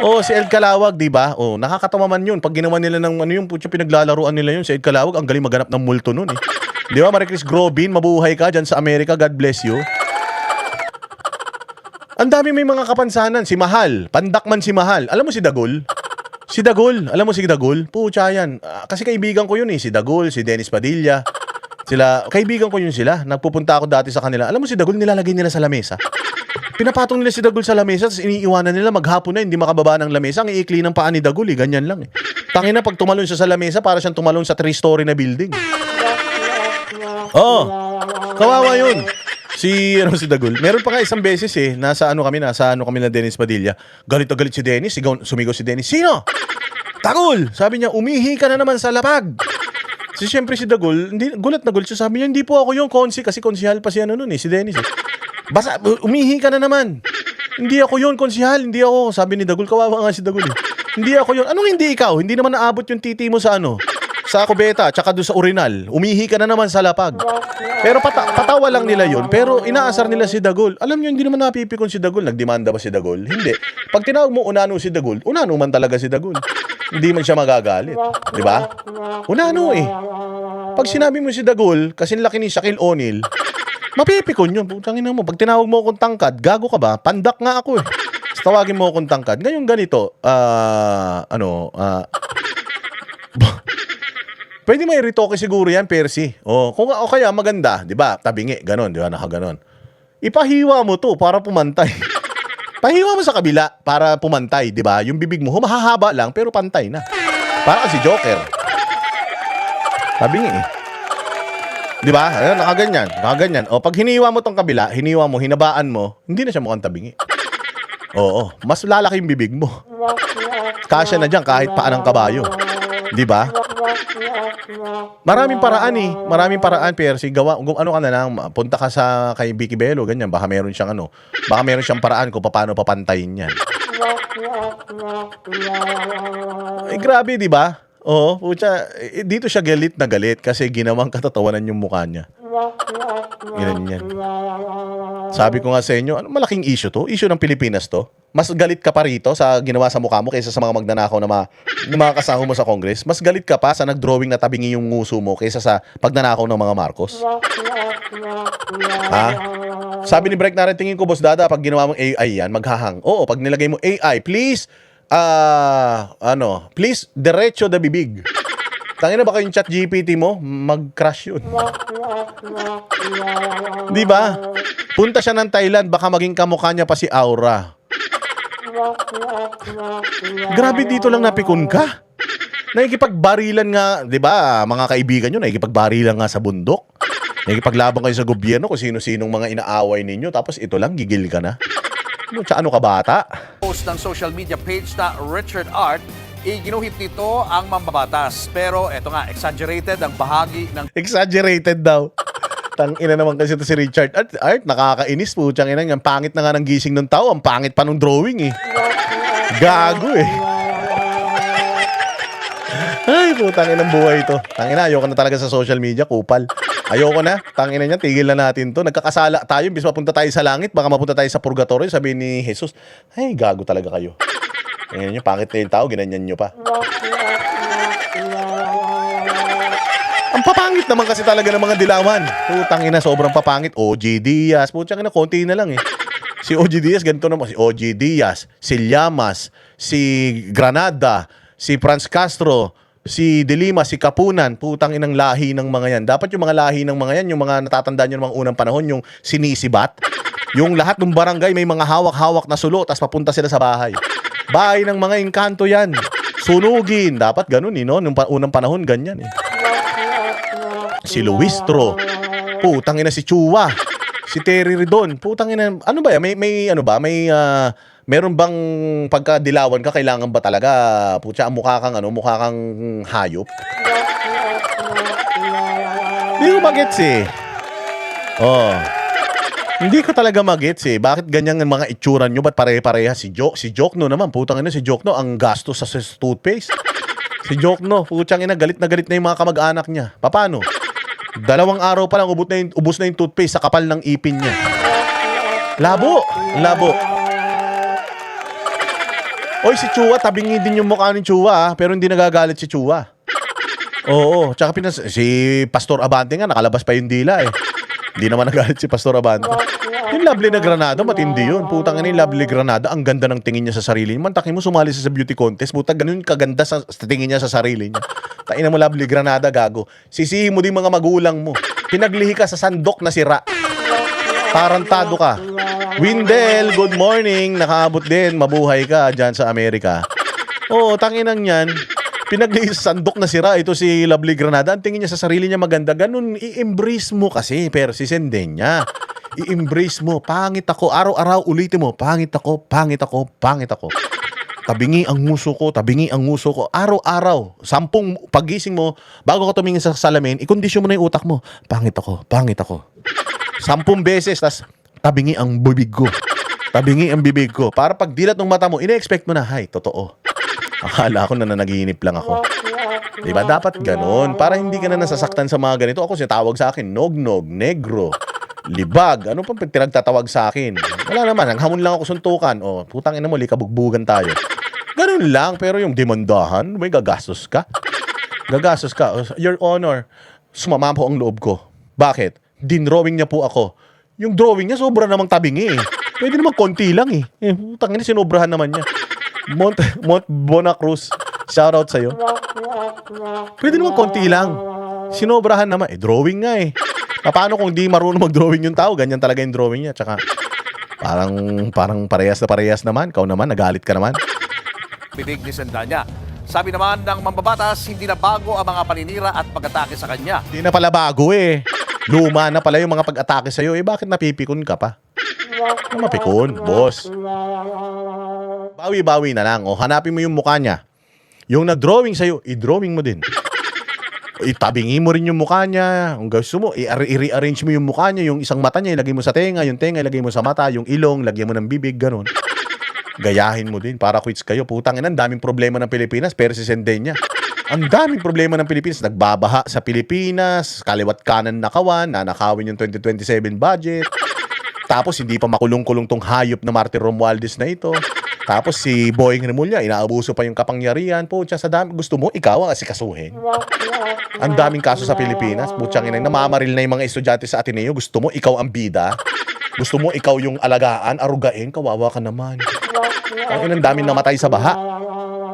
Oh, si Ed Calawag, di ba? Oh, nakakatawa man yun. Pag ginawa nila ng ano yung pucha, pinaglaruan nila yun, si Ed Calawag, ang galing maganap ng multo nun eh. Di ba, Marie Chris Grobin, mabuhay ka dyan sa Amerika, God bless you. Ang dami may mga kapansanan. Si Mahal. Pandakman si Mahal. Alam mo si Dagol? Si Dagol. Alam mo si Dagol? Pucha yan. Kasi kaibigan ko yun eh. Si Dagol, si Dennis Padilla. Kaibigan ko yun sila. Nagpupunta ako dati sa kanila. Alam mo si Dagol, nilalagay nila sa lamesa. Pinapatong nila si Dagol sa lamesa, tapos iniiwanan nila maghapon na, hindi makababa ng lamesa. Ang iikli ng paa ni Dagol eh. Ganyan lang eh. Tangina, pag tumalon siya sa lamesa, para siyang tumalon sa 3-story na building. Oo. Kawawa yun. Si Dagol. Meron pa nga isang beses eh, nasa ano kami na Dennis Padilla. Galit na galit si Dennis, sumigaw si Dennis. Sino? Dagol! Sabi niya, umihi ka na naman sa lapag. Siyempre si Dagol, gulat na gulat siya. Sabi niya, hindi po ako yung kasi konsihal pa si si Dennis eh. Basta, umihi ka na naman. Hindi ako yun, konsihal, hindi ako. Sabi ni Dagol, kawawa nga si Dagol eh. Hindi ako yun. Anong hindi ikaw? Hindi naman naabot yung titi mo sa sa kubeta, tsaka doon sa urinal. Umihi ka na naman sa lapag. Pero patawa lang nila yun. Pero inaasar nila si Dagol. Alam nyo, hindi naman napipikon si Dagol. Nagdemanda ba si Dagol? Hindi. Pag tinawag mo unano si Dagol, unano man talaga si Dagol. Hindi man siya magagalit. Di ba? Unano eh. Pag sinabi mo si Dagol, kasi laki ni Shaquille O'Neal, mapipikon yun. Putangin mo. Pag tinawag mo akong tangkad, gago ka ba? Pandak nga ako eh. Tawagin mo akong tangkad. Ngayon ganito, pwede may retoke siguro yan, Percy. O kaya maganda, 'di ba? Tabingi, ganon, 'di ba? Nakaganon. Ipahiwa mo 'to para pumantay. Pahiwa mo sa kabila para pumantay, 'di ba? Yung bibig mo humahaba lang pero pantay na. Para si Joker. Tabingi eh. 'Di ba? Ayun, nakaganyan. O pag hiniwa mo tong kabila, hinabaan mo, hindi na siya mukhang tabingi. Oo, mas lalaki yung bibig mo. Kasya na diyan kahit paan ng kabayo. 'Di ba? Maraming paraan, Percy. Ano ka na lang, punta ka kay Vicky Bello, ganyan. Baka meron siyang paraan kung paano papantayin yan. Eh, grabe, di ba? Oo, pucha, dito siya galit na galit kasi ginawang katatawanan yung mukha niya. Ganyan. Sabi ko nga sa inyo, malaking issue to? Issue ng Pilipinas to? Mas galit ka pa rito sa ginawa sa mukha mo kaysa sa mga magnanakaw na mga kasama mo sa Congress? Mas galit ka pa sa nag-drawing na tabingi yung nguso mo kaysa sa pagnanakaw ng mga Marcos? Ha? Sabi ni Breck Naren, tingin ko, Boss Dada, pag ginawa mong AI yan, maghahang. Oo, pag nilagay mo AI, please, please, diretso the bibig. Tangina ba yung chat GPT mo? Mag-crash yun. Di ba? Punta siya ng Thailand, baka maging kamukha niya pa si Aura. Grabe, dito lang napikon ka. Nakikipagbarilan nga, di ba, mga kaibigan nyo, nakikipagbarilan nga sa bundok. Nakikipaglabang kayo sa gobyerno kung sino-sinong mga inaaway ninyo, tapos ito lang, gigil ka na. Ano ka bata? Post ng social media page na Richard Art, ginuhit nito ang mambabatas. Pero eto nga, exaggerated ang bahagi ng... Exaggerated daw. Tangina naman kasi ito si Richard Art, nakakainis po. Tangina, ang pangit na nga ng gising ng tao, ang pangit pa ng drawing eh. Gago eh. Ay, putangin ng buhay ito. Tangina, ayoko na talaga sa social media, kupal. Ayoko na, tangina niya, tigil na natin to. Nagkakasala tayo, bis mapunta tayo sa langit, baka mapunta tayo sa purgatorio, sabi ni Jesus, ay, gago talaga kayo. Tingnan nyo, pangit na yung tao, ginanyan nyo pa. Ang papangit naman kasi talaga ng mga dilawan. Putang ina, sobrang papangit. OG Diaz. Putang ina, konti na lang eh. Si OG Diaz, ganito naman. Si OG Diaz, si Llamas, si Granada, si Franz Castro, si De Lima, si Kapunan. Putang inang lahi ng mga yan. Dapat yung mga lahi ng mga yan, yung mga natatandaan nyo ng mga unang panahon, yung sinisibat. Yung lahat ng barangay may mga hawak-hawak na sulo, tapos papunta sila sa bahay. Bahay ng mga engkanto yan. Sunugin. Dapat ganun eh, no? Nung unang panahon, ganyan eh. Si Luistro, putang ina si Chua, si Terry Ridon, putang ina, ano ba yan? May Meron bang pagkadilawan ka, kailangan ba talaga, putya, mukha kang hayop? Hindi ko magets eh. Oh. Hindi ko talaga magets eh. Bakit ganyan ang mga itsura nyo? Ba't pare-pareha? Si Jokno naman, putang ina, si Jokno, ang gastos sa toothpaste. Si Jokno, putang ina, galit na yung mga kamag-anak niya. Paano? 2 araw pa lang, ubos na yung toothpaste sa kapal ng ipin niya. Labo. Oy, si Chua, tabingi din yung mukha ni Chua, pero hindi nagagalit si Chua. Oo, tsaka si Pastor Abante nga, nakalabas pa yung dila eh. Hindi naman nagalit si Pastor Abante. Yung Lovely na Granada, matindi yun. Putang ina, yung Lovely Granada, ang ganda ng tingin niya sa sarili niya. Mantakin mo, sumali siya sa beauty contest. Putang, ganun kaganda sa tingin niya sa sarili niya. Tain mo, Lovely Granada, gago. Sisihin mo din mga magulang mo. Pinaglihi ka sa sandok na sira. Tarantado ka. Windel, good morning. Nakaabot din. Mabuhay ka dyan sa Amerika. Oo, tanginang yan. Pinaglihi sa sandok na sira. Ito si Lovely Granada. Ang tingin niya sa sarili niya maganda. Ganun, i-embrace mo kasi. Pero si Sendenya, i-embrace mo. Pangit ako. Araw-araw ulitin mo. Pangit ako. Tabingi ang nguso ko. Araw-araw. 10 pagising mo, bago ka tumingin sa salamin, ikondisyon mo na yung utak mo. Pangit ako. 10 beses, tas tabingi ang bibig ko. Para pag dilat ng mata mo, ine-expect mo na, hay, totoo. Akala ko na nanaginip lang ako. Diba? Dapat ganun. Para hindi ka na nasasaktan sa mga ganito. Ako sinatawag sa akin, nog-nog, negro, libag. Ano pa pinagtatawag sa akin? Wala naman. Ang hamon lang ako suntukan. O, putang ina mo, likabugbugan tayo. Ganun lang. Pero yung demandahan, may gagastos ka. Your Honor, sumama po ang loob ko. Bakit? Dinrawing niya po ako. Yung drawing niya, sobra namang tabingi eh. Pwede naman konti lang eh. Putang ina, sinobrahan naman niya. Mont Bonacruz, shoutout sa'yo. Pwede naman konti lang. Sinobrahan naman. Drawing nga eh. Paano kung di marunong mag-drawing yung tao? Ganyan talaga yung drawing niya. Tsaka, parang parehas naman. Ikaw naman, nagalit ka naman. Binig ni Sendanya. Sabi naman ng mambabatas, hindi na bago ang mga paninira at pag-atake sa kanya. Hindi na pala bago eh. Luma na pala yung mga pag-atake sa'yo. Bakit napipikon ka pa? Mapikon, boss. Bawi-bawi na lang. O, hanapin mo yung mukha niya. Yung nag-drawing sa'yo, i-drawing mo din. Itabingi mo rin yung mukha niya. Kung gusto mo, i-rearrange mo yung mukha niya. Yung isang mata niya, ilagay mo sa tenga. Yung tenga, ilagay mo sa mata. Yung ilong, lagyan mo ng bibig. Ganun. Gayahin mo din para quits kayo. Putang ina, ang daming problema ng Pilipinas. Pero si Sendenya, ang daming problema ng Pilipinas. Nagbabaha sa Pilipinas. Kaliwat kanan nakawan. Nanakawin yung 2027 budget. Tapos hindi pa makulong-kulong tong hayop na Martin Romualdez na ito. Tapos si Boying Remulla, inaabuso pa yung kapangyarihan. Pucha, sa dami. Gusto mo, ikaw ang asikasuhin. Ang daming kaso sa Pilipinas. Pucha, namamaril na yung mga estudyante sa Ateneo. Gusto mo, ikaw ang bida. Gusto mo, ikaw yung alagaan, arugain. Kawawa ka naman. Ang daming namatay sa baha.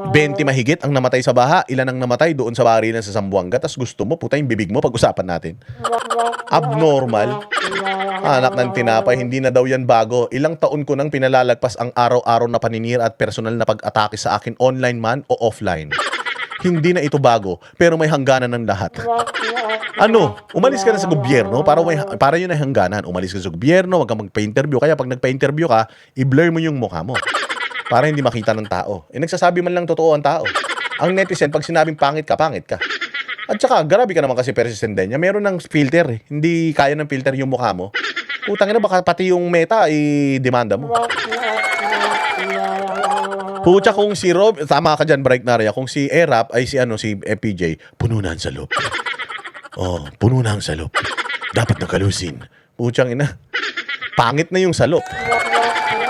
20 mahigit ang namatay sa baha. Ilan ang namatay doon sa barilan sa Zamboanga. Tas gusto mo, puta yung bibig mo, pag-usapan natin. Abnormal. Anak ng tinapay, hindi na daw yan bago. Ilang taon ko nang pinalalagpas ang araw-araw na paninira at personal na pag-atake sa akin, online man o offline. Hindi na ito bago, pero may hangganan ng lahat. Ano? Umalis ka na sa gobyerno para yun ay hangganan. Umalis ka sa gobyerno, wag kang magpa-interview. Kaya pag nagpa-interview ka, i-blur mo yung mukha mo. Para hindi makita ng tao. Nagsasabi man lang totoo ang tao. Ang netizen, pag sinabing pangit ka, pangit ka. At saka, grabe ka naman kasi persistent din niya. Meron ng filter eh. Hindi kaya ng filter yung mukha mo. Putang ina, baka pati yung meta i-demanda mo. Pucha, kung si Rob, tama ka dyan, Bright Naria, kung si Erap ay si FPJ, puno na ang salop. Oh, puno na ang salop. Dapat nakalusin. Puchang ina. Pangit na yung salop.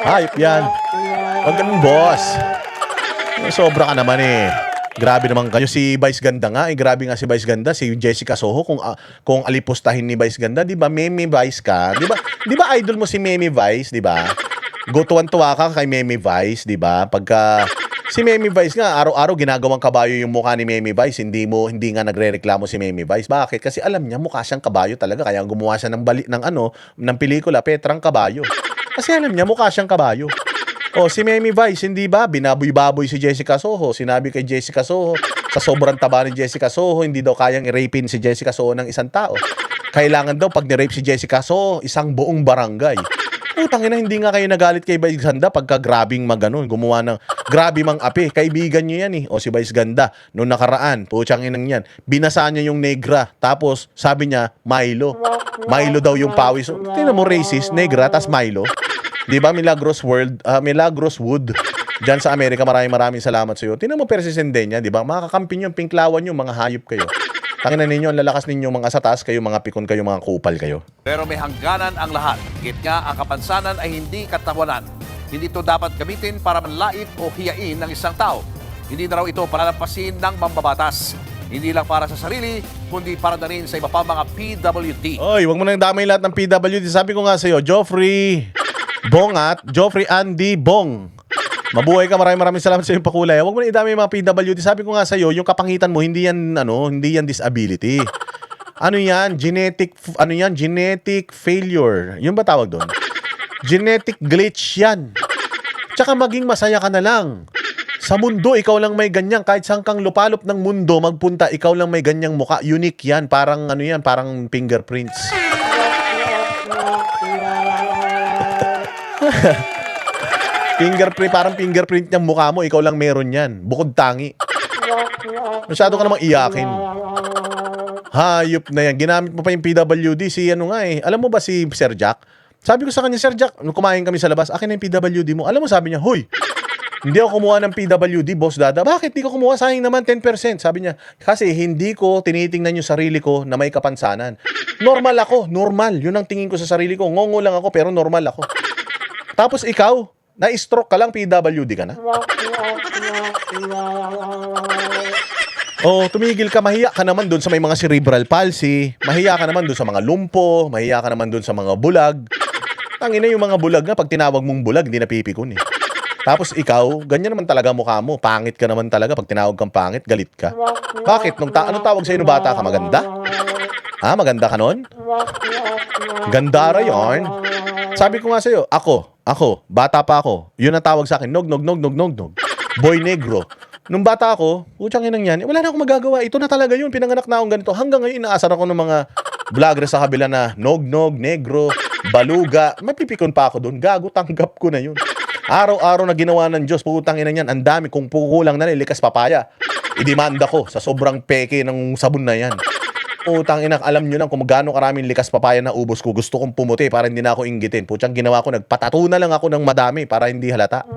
Hype yan. Wag ganun, boss. Sobra ka naman eh. Grabe naman kayo. Si Vice Ganda nga. Grabe nga si Vice Ganda. Si Jessica Soho. Kung alipustahin ni Vice Ganda, di ba, Meme Vice ka? Di ba idol mo si Meme Vice, di ba? Tuwan-tuwa ka kay Meme Vice, di ba? Pagka si Meme Vice nga, araw-araw ginagawang kabayo yung mukha ni Meme Vice. Hindi nga nagrereklamo si Meme Vice. Bakit? Kasi alam niya, mukha siyang kabayo talaga. Kaya gumawa siya ng pelikula, Petrang Kabayo. Kasi alam niya, mukha siyang kabayo. O, si Meme Vice, hindi ba? Binaboy-baboy si Jessica Soho. Sinabi kay Jessica Soho, sa sobrang taba ni Jessica Soho, hindi daw kayang i-rapein si Jessica Soho ng isang tao. Kailangan daw, pag ni-rape si Jessica Soho, isang buong barangay. Putang ina, hindi nga kayo nagalit kay Vice Ganda pagka grabing gumawa ng grabe mang api. Kaibigan nyo yan O si Vice Ganda, noong nakaraan, putsang inang yan, binasa niya yung negra. Tapos, sabi niya, Milo. Milo daw yung pawis. So, tingnan mo, racist, negra, tas Milo. Di ba, Milagros Wood. Diyan sa Amerika, maraming salamat sa iyo. Tingnan mo, persisendenya, di ba? Makakakampi nyo, pinklawan nyo, mga hayop kayo. Tangina ninyo, ang lalakas ninyo mga satas, kayo mga pikon kayo, mga kupal kayo. Pero may hangganan ang lahat. Git nga ang kapansanan ay hindi katawanan. Hindi ito dapat gamitin para manlait o hiyain ng isang tao. Hindi na raw ito palalampasin ng mambabatas. Hindi lang para sa sarili, kundi para na rin sa iba pa mga PWD. Oy, wag mo nang damay lahat ng PWD. Sabi ko nga sa iyo, Joffrey Andy Bong. Mabuhay ka, maraming salamat sa iyong pakulay. Huwag mo na idami yung mga PWD. Sabi ko nga sa iyo, yung kapangitan mo, hindi yan disability. Genetic failure. Yun ba tawag doon? Genetic glitch yan. Tsaka maging masaya ka na lang. Sa mundo, ikaw lang may ganyan. Kahit saan kang lupalop ng mundo, magpunta, ikaw lang may ganyang muka. Unique yan. Parang parang fingerprints. Parang fingerprint niyang mukha mo, ikaw lang meron yan. Bukod tangi. Masyado ka namang iyakin. Hayop na yan. Ginamit mo pa yung PWD. Alam mo ba si Sir Jack? Sabi ko sa kanya, Sir Jack, nung kumain kami sa labas, akin na yung PWD mo. Alam mo, sabi niya, Hoy, hindi ako kumuha ng PWD, Boss Dada. Bakit? Hindi ko kumuha? Sayang naman, 10%. Sabi niya, kasi hindi ko tinitingnan yung sarili ko na may kapansanan. Normal ako. Normal. Yun ang tingin ko sa sarili ko. Ngongo lang ako, pero normal ako. Tapos ikaw, na-stroke ka lang, PWD ka na? Tumigil ka, mahiya ka naman doon sa may mga cerebral palsy, mahiya ka naman doon sa mga lumpo, mahiya ka naman doon sa mga bulag. Tangina yung mga bulag na, pag tinawag mong bulag, hindi napipikon Tapos ikaw, ganyan naman talaga mukha mo, pangit ka naman talaga, pag tinawag kang pangit, galit ka. Bakit? Anong tawag sa'yo nung bata ka? Maganda? Ha? Maganda ka nun? Gandara yarn. Sabi ko nga sa'yo, ako, bata pa ako, yun ang tawag sa akin, nog. Boy negro. Nung bata ako, putsang inang yan, wala na akong magagawa. Ito na talaga yun, pinanganak na akong ganito. Hanggang ngayon, inaasar ako ng mga vloggers sa kabila na nog, negro, baluga. Mapipikon pa ako doon. Gago, tanggap ko na yun. Araw-araw na ginawa ng Diyos, putang ina yan, ang dami, kung pukulang na likas papaya. Idemanda ko sa sobrang peke ng sabon na yan. Putang ina, alam nyo lang kung gaano karaming likas papaya na ubos ko. Gusto kong pumuti para hindi na ako inggitin. Putsang ginawa ko, nagpatato na lang ako ng madami para hindi halata.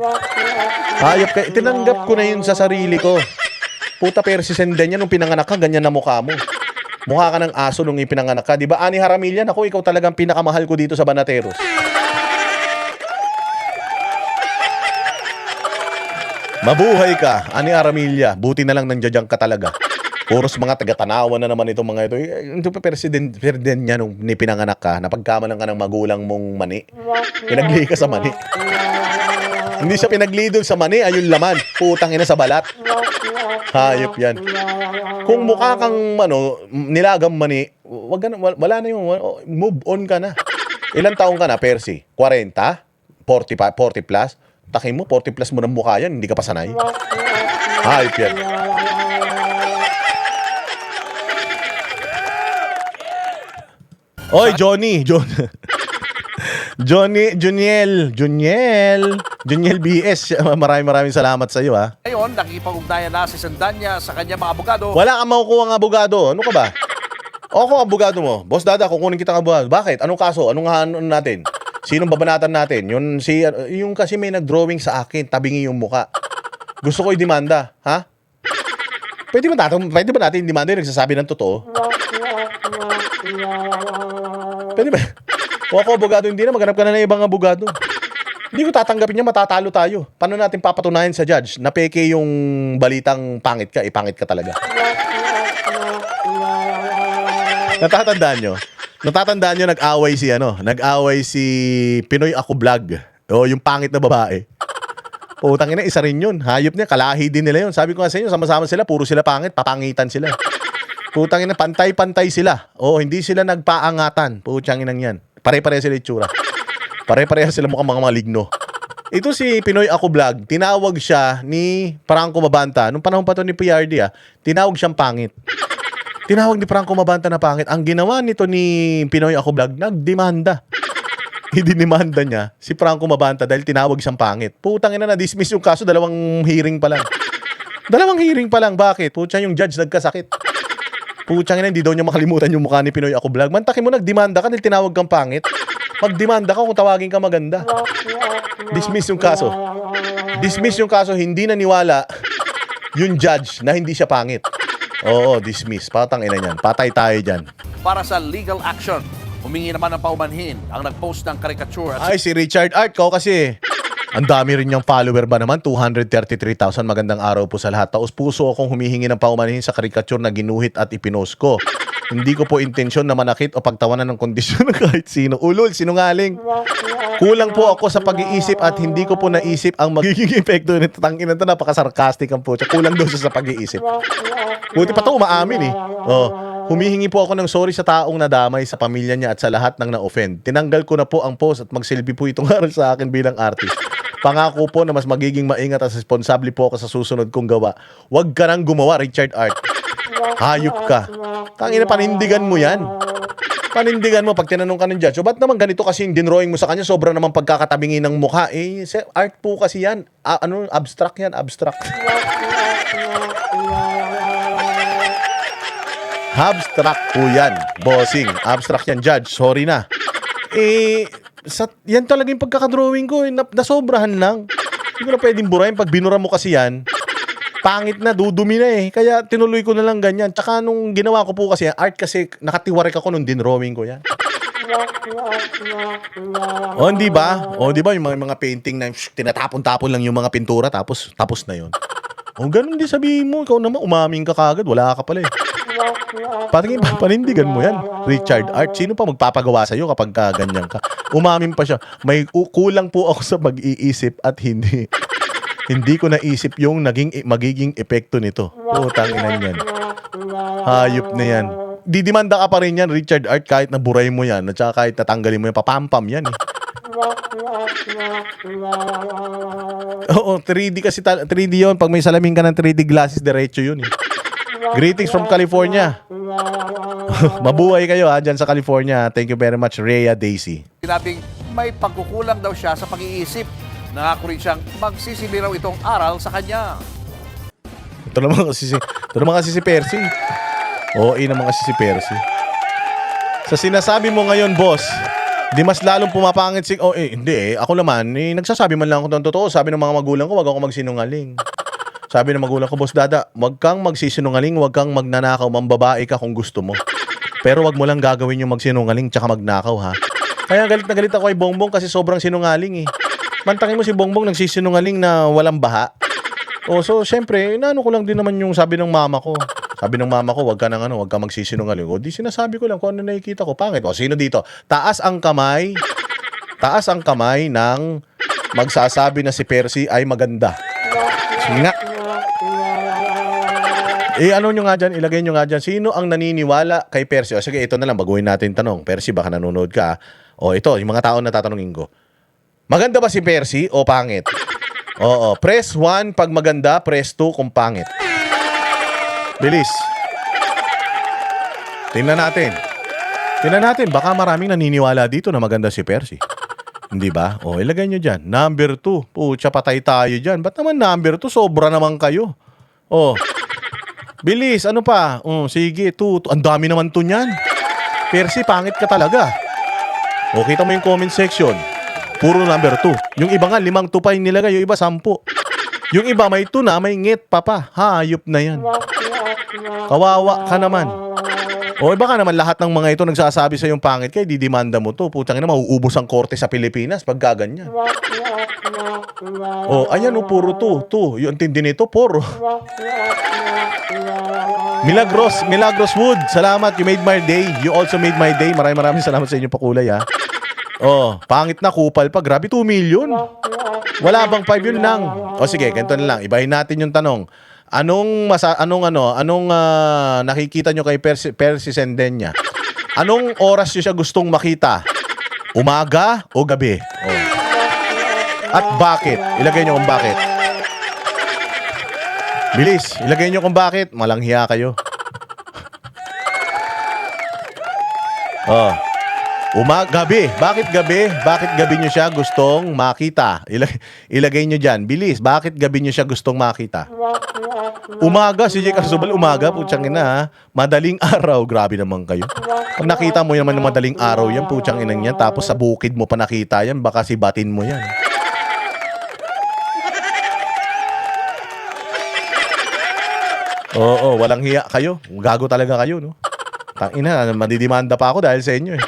Hayop ka, tinanggap ko na yun sa sarili ko. Puta, persisenden yan nung pinanganak ka, ganyan na mukha mo. Mukha ka ng aso nung ipinanganak ka. Diba, Ani Haramillan, ako ikaw talagang pinakamahal ko dito sa Banateros. Mabuhay ka, Ani Aramilla. Buti na lang nandiyan ka talaga. Puros mga taga-Tanawan na naman itong mga ito. Ito pa president niya nung pinanganak ka, napagkamalan ka ng magulang mong mani. Pinagli ka sa mani. Hindi siya pinagli doon sa mani, ayun laman. Putang ina sa balat. Hayop yan. Kung mukha kang nilagang mani, wala na yun. Move on ka na. Ilang taong ka na, Percy? 40? 40 plus? Takin mo, 40 plus mo ng mukha yan, hindi ka pa sanay. Hayop yan. Oy, Juniel BS. Maraming salamat sa iyo, ha. Ngayon, nakikipag-ugnayan na si Sandanya sa kanyang mga abogado. Wala kang makukuha ng abogado. Ano ka ba? Ako abogado mo. Boss Dada, kukunin kita ng abogado. Bakit? Anong kaso? Anong natin? Sinong babanatan natin? Yung kasi may nag-drawing sa akin, tabingi yung muka. Gusto ko i-demanda, ha? Pwede ba natin i-demanda yung nagsasabi ng totoo? Pwede ba? O ako abogado, hindi na, maghanap ka na ng ibang abogado. Hindi ko tatanggapin niya, matatalo tayo. Paano natin papatunayan sa judge na peke yung balitang pangit ka, pangit ka talaga. Natatandaan nyo, nag-away si Pinoy Ako Vlog. O, yung pangit na babae. Putang ina, isa rin yun. Hayop niya, kalahi din nila yun. Sabi ko nga sa inyo, sama-sama sila, puro sila pangit, papangitan sila. Putang ina, pantay-pantay sila. O, hindi sila nagpaangatan. Putang inang yan. Pare-pareha sila itsura. Pare-pareha sila mukhang mga maligno. Ito si Pinoy Ako Vlog, tinawag siya ni Franco Mabanta. Nung panahon pa to ni PRD, tinawag siyang pangit. Tinawag ni Franco Mabanta na pangit. Ang ginawa nito ni Pinoy Ako Vlog, nagdemanda. idinimanda niya si Franco Mabanta dahil tinawag siyang pangit. Putang ina, na-dismiss yung kaso, dalawang hearing pa lang. Bakit? Putang yung judge nagkasakit. Putang ina, hindi daw niya makalimutan yung mukha ni Pinoy Ako Vlog. Mantakin mo, nagdemanda ka dahil tinawag kang pangit. Magdemanda ka kung tawagin ka maganda. Dismiss yung kaso. Hindi naniwala yung judge na hindi siya pangit. Oo, dismiss. Patang ina niyan. Patay tayo dyan. Para sa legal action, humingi naman ng paumanhin ang nag-post ng caricature at Ay, si Richard Art, ko kasi. Ang dami rin niyang follower ba naman? 233,000. Magandang araw po sa lahat. Taos puso akong humihingi ng paumanhin sa caricature na ginuhit at ipinost ko. Hindi ko po intensyon na manakit o pagtawanan ng kondisyon ng kahit sino. Ulol, sinungaling. Kulang po ako sa pag-iisip at hindi ko po naisip ang magiging epekto nito. Tangina to, napaka-sarcastic ang po. Kulang daw siya sa pag-iisip. Buti pa to, umaamin eh. Oh. Humihingi po ako ng sorry sa taong nadamay, sa pamilya niya at sa lahat ng na-offend. Tinanggal ko na po ang post at magsilbi po itong aral sa akin bilang artist. Pangako po na mas magiging maingat at responsable po ako sa susunod kong gawa. Huwag ka nang gumawa, Richard Art. Hayop ka. Tangina, panindigan mo yan. Panindigan mo pag tinanong ka ng judge. So, ba't naman ganito kasi yung dinrawing mo sa kanya? Sobra naman pagkakatabingin ng mukha. Art po kasi yan. Abstract yan, abstract. Abstract po yan, bossing. Abstract yan, judge. Sorry na. Yan talaga yung pagkakadrawing ko. Nasobrahan lang. Hindi ko na pwedeng burahin. Pag binura mo kasi yan, pangit na, dudumi na eh. Kaya tinuloy ko na lang ganyan. Tsaka nung ginawa ko po kasi, art kasi nakatiwarek ako nung dinrawing ko yan. Di ba? Di ba yung mga painting na tinatapon-tapon lang yung mga pintura tapos na yun. Ganun din sabihin mo. Ikaw naman, umaming ka kagad. Wala ka pala eh. Panindigan mo yan, Richard Art. Sino pa magpapagawa sa'yo kapag ganyan ka? Umamin pa siya. May kulang po ako sa mag-iisip at hindi ko naisip yung magiging epekto nito. Putang ina yan. Hayop na yan. Didimanda ka pa rin yan, Richard Art, kahit naburay mo yan at saka kahit natanggalin mo yan. Papampam yan eh. Oo, 3D kasi 3D yun. Pag may salamin ka ng 3D glasses, diretso yun eh. Greetings from California. Mabuhay kayo dyan sa California. Thank you very much, Rhea Daisy. sinabing may pagkukulang daw siya sa pag-iisip. Nangako rin siyang magsisili raw itong aral sa kanya. Ito naman kasi si Percy. Naman kasi si Percy. Sa sinasabi mo ngayon, boss, di mas lalong pumapangit si... Hindi eh. Ako naman, nagsasabi man lang ako ng totoo. Sabi ng mga magulang ko, wag ako magsinungaling. Sabi ng magulang ko, Boss Dada, wag kang magsisinungaling, wag kang magnanakaw, mambabae ka kung gusto mo. Pero wag mo lang gagawin yung magsinungaling tsaka magnakaw, ha? Kaya galit na galit ako kay Bongbong kasi sobrang sinungaling eh. Mantakin mo si Bongbong nagsisinungaling na walang baha. So syempre, inaano ko lang din naman yung sabi ng mama ko. Sabi ng mama ko, wag ka magsisinungaling. Di sinasabi ko lang kung ano nakikita ko. Pangit. Sino dito? Taas ang kamay ng magsasabi na si Percy ay maganda. Sige nga. Ano nyo nga dyan, ilagay nyo nga dyan, sino ang naniniwala kay Percy? Sige, ito na lang, baguhin natin tanong. Percy, baka nanonood ka. Ito, yung mga tao na tatanungin ko. Maganda ba si Percy o pangit? Press 1 pag maganda, press 2 kung pangit. Bilis. Tingnan natin, baka maraming naniniwala dito na maganda si Percy. Hindi ba? Ilagay nyo dyan. Number 2. Pucha, patay tayo dyan. Ba't naman number 2? Sobra naman kayo. Bilis, ano pa? Sige, 2. Ang dami naman 2 niyan. Percy, pangit ka talaga. Kita mo yung comment section. Puro number 2. Yung iba nga, 5 2 pa yung nilagay. Yung iba, 10. Yung iba, may 2 na, may ngit pa. Hayop na yan. Kawawa ka naman. Iba ka naman, lahat ng mga ito nagsasabi sa yung pangit kaya didimanda mo to. Putang ina, mauubos ang korte sa Pilipinas pag gaganyan. Ayan puro 2. Yung tindi nito, puro. Milagros Wood, salamat. You made my day. You also made my day. Maraming salamat sa inyo pakulay, ha. Pangit na, kupal pa. Grabe, 2 million. Wala bang 5 yun lang? Sige, ganito na lang. Ibahin natin yung tanong. Anong nakikita nyo kay Percy Sendenya? Anong oras nyo siya gustong makita? Umaga o gabi? At bakit? Ilagay nyo kung bakit. Bilis, ilagay nyo kung bakit. Malanghiya kayo. Gabi. Bakit gabi? Bakit gabi nyo siya gustong makita? Ilagay nyo dyan. Bilis. Bakit gabi nyo siya gustong makita? Umaga. Si Jake Asubal, umaga. Putsang ina ha. Madaling araw. Grabe naman kayo. Pag nakita mo naman ng madaling araw yan, putsang inang yan. Tapos sa bukid mo pa nakita yan, baka sibatin mo yan. Oo, walang hiya kayo. Gago talaga kayo, no? Tangina, madidimanda pa ako dahil sa inyo eh.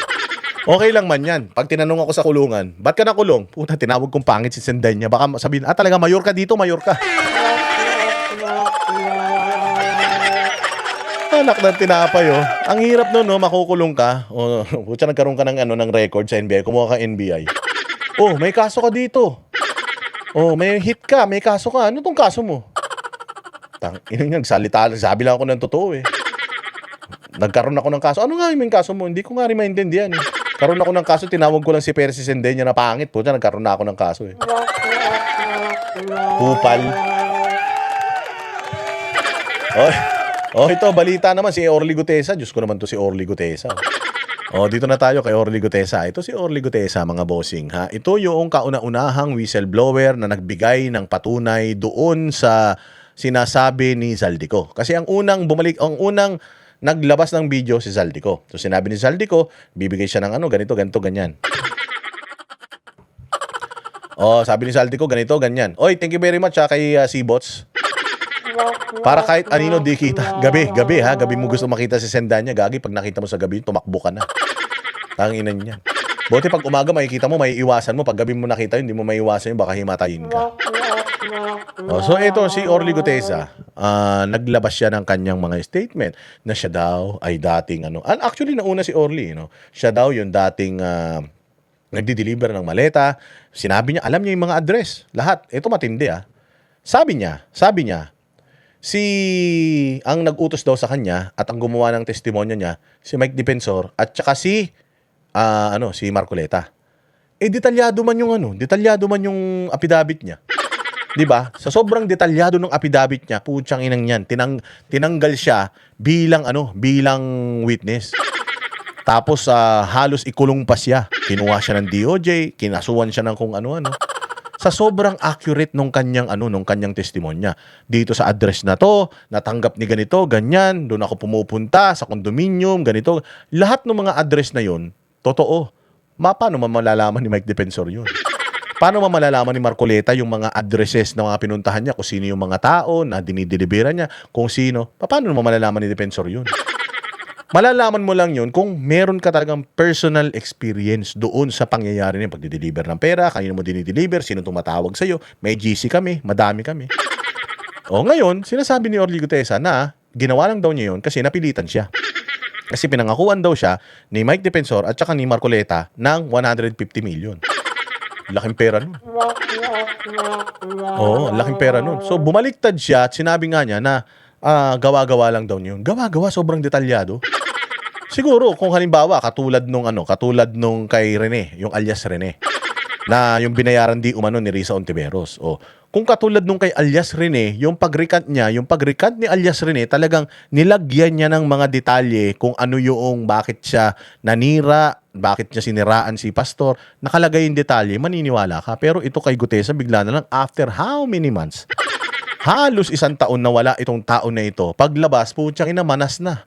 Okay lang man yan. Pag tinanong ako sa kulungan, ba't ka nakulong? Puta, tinawag kong pangit si Senday niya. Baka sabihin, talaga mayor ka dito, mayor ka. Anak ng tinapay, oh. Ang hirap nun, no? Makukulong ka. Oh, putya, nagkaroon ka ng record sa NBI. Kumuha ka NBI. Oh, may kaso ka dito. Oh, may hit ka, may kaso ka. Ano tong kaso mo? Nagsalita, sabi lang ako ng totoo eh. Nagkaroon ako ng kaso. Ano nga yung kaso mo? Hindi ko nga rin maintindihan eh. Karoon ako ng kaso, tinawag ko lang si Percy Sendenya na pangit po. Nagkaroon na ako ng kaso eh. Kupal. Ito, balita naman si Orly Gutesa. Diyos ko naman to si Orly Gutesa. Dito na tayo kay Orly Gutesa. Ito si Orly Gutesa, mga bossing. Ha? Ito yung kauna-unahang whistleblower na nagbigay ng patunay doon sa sinasabi ni Zaldico. Kasi ang unang naglabas ng video si Zaldico. So sinabi ni Zaldico, bibigay siya ng ganito, ganyan. Sabi ni Zaldico, ganito, ganyan. Oy, thank you very much kay Seabots. Para kahit anino di kita. Gabi ha. Gabi mo gusto makita si Sendanya. Gagi, pag nakita mo sa gabi, tumakbo ka na. Tanginan niyan. Buti pag umaga makikita mo, may iwasan mo. Pag gabi mo nakita yun, hindi mo maiiwasan yun, baka himatayin ka. So ito si Orly Gutesa, naglabas siya ng kanyang mga statement na siya daw ay dating actually nauna si Orly, no? Siya daw yung dating nagdi-deliver ng maleta. Sinabi niya, alam niya yung mga address, lahat. Ito matindi ah. Sabi niya, ang nag-utos daw sa kanya at ang gumawa ng testimonya niya, si Mike Defensor at saka si Marcoleta. Detalyado man yung affidavit niya. 'Di ba? Sa sobrang detalyado ng affidavit niya, putyang inang niyan, tinanggal siya bilang witness. Tapos halos ikulong pa siya. Kinuha siya ng DOJ, kinasuhan siya ng kung ano-ano. Sa sobrang accurate nung kanyang testimonya. Dito sa address na to, natanggap ni ganito, ganyan, doon ako pumupunta sa condominium, ganito. Lahat ng mga address na 'yon, totoo. Paano malalaman ni Mike Defensor 'yun? Paano malalaman ni Marcoleta yung mga addresses na mga pinuntahan niya, kung sino yung mga tao na dinideliveran niya, kung sino? Paano malalaman ni Defensor 'yun? Malalaman mo lang yun kung meron ka talagang personal experience doon sa pangyayari ng pagdideliver ng pera, kanino mo dinideliver, sino tumatawag sa'yo, may GC kami, madami kami. Ngayon, sinasabi ni Orly Gutesa na ginawa lang daw niya yun kasi napilitan siya. Kasi pinangakuan daw siya ni Mike Defensor at saka ni Marcoleta ng 150 million. Laking pera nun. Laking pera nun. So, bumaliktad siya at sinabi nga niya na gawa-gawa lang daw niya yun. Gawa-gawa, sobrang detalyado. Siguro, kung halimbawa, katulad nung kay Rene, yung alias Rene, na yung binayaran di umano ni Risa Ontiveros. Kung katulad nung kay alias Rene, yung pag-recant ni alias Rene, talagang nilagyan niya ng mga detalye kung ano yung bakit siya nanira, bakit niya siniraan si pastor, nakalagay yung detalye, maniniwala ka. Pero ito kay Gutesa, bigla na lang, after how many months? Halos 1 taon na wala itong tao na ito. Paglabas, putyang ina, manas na.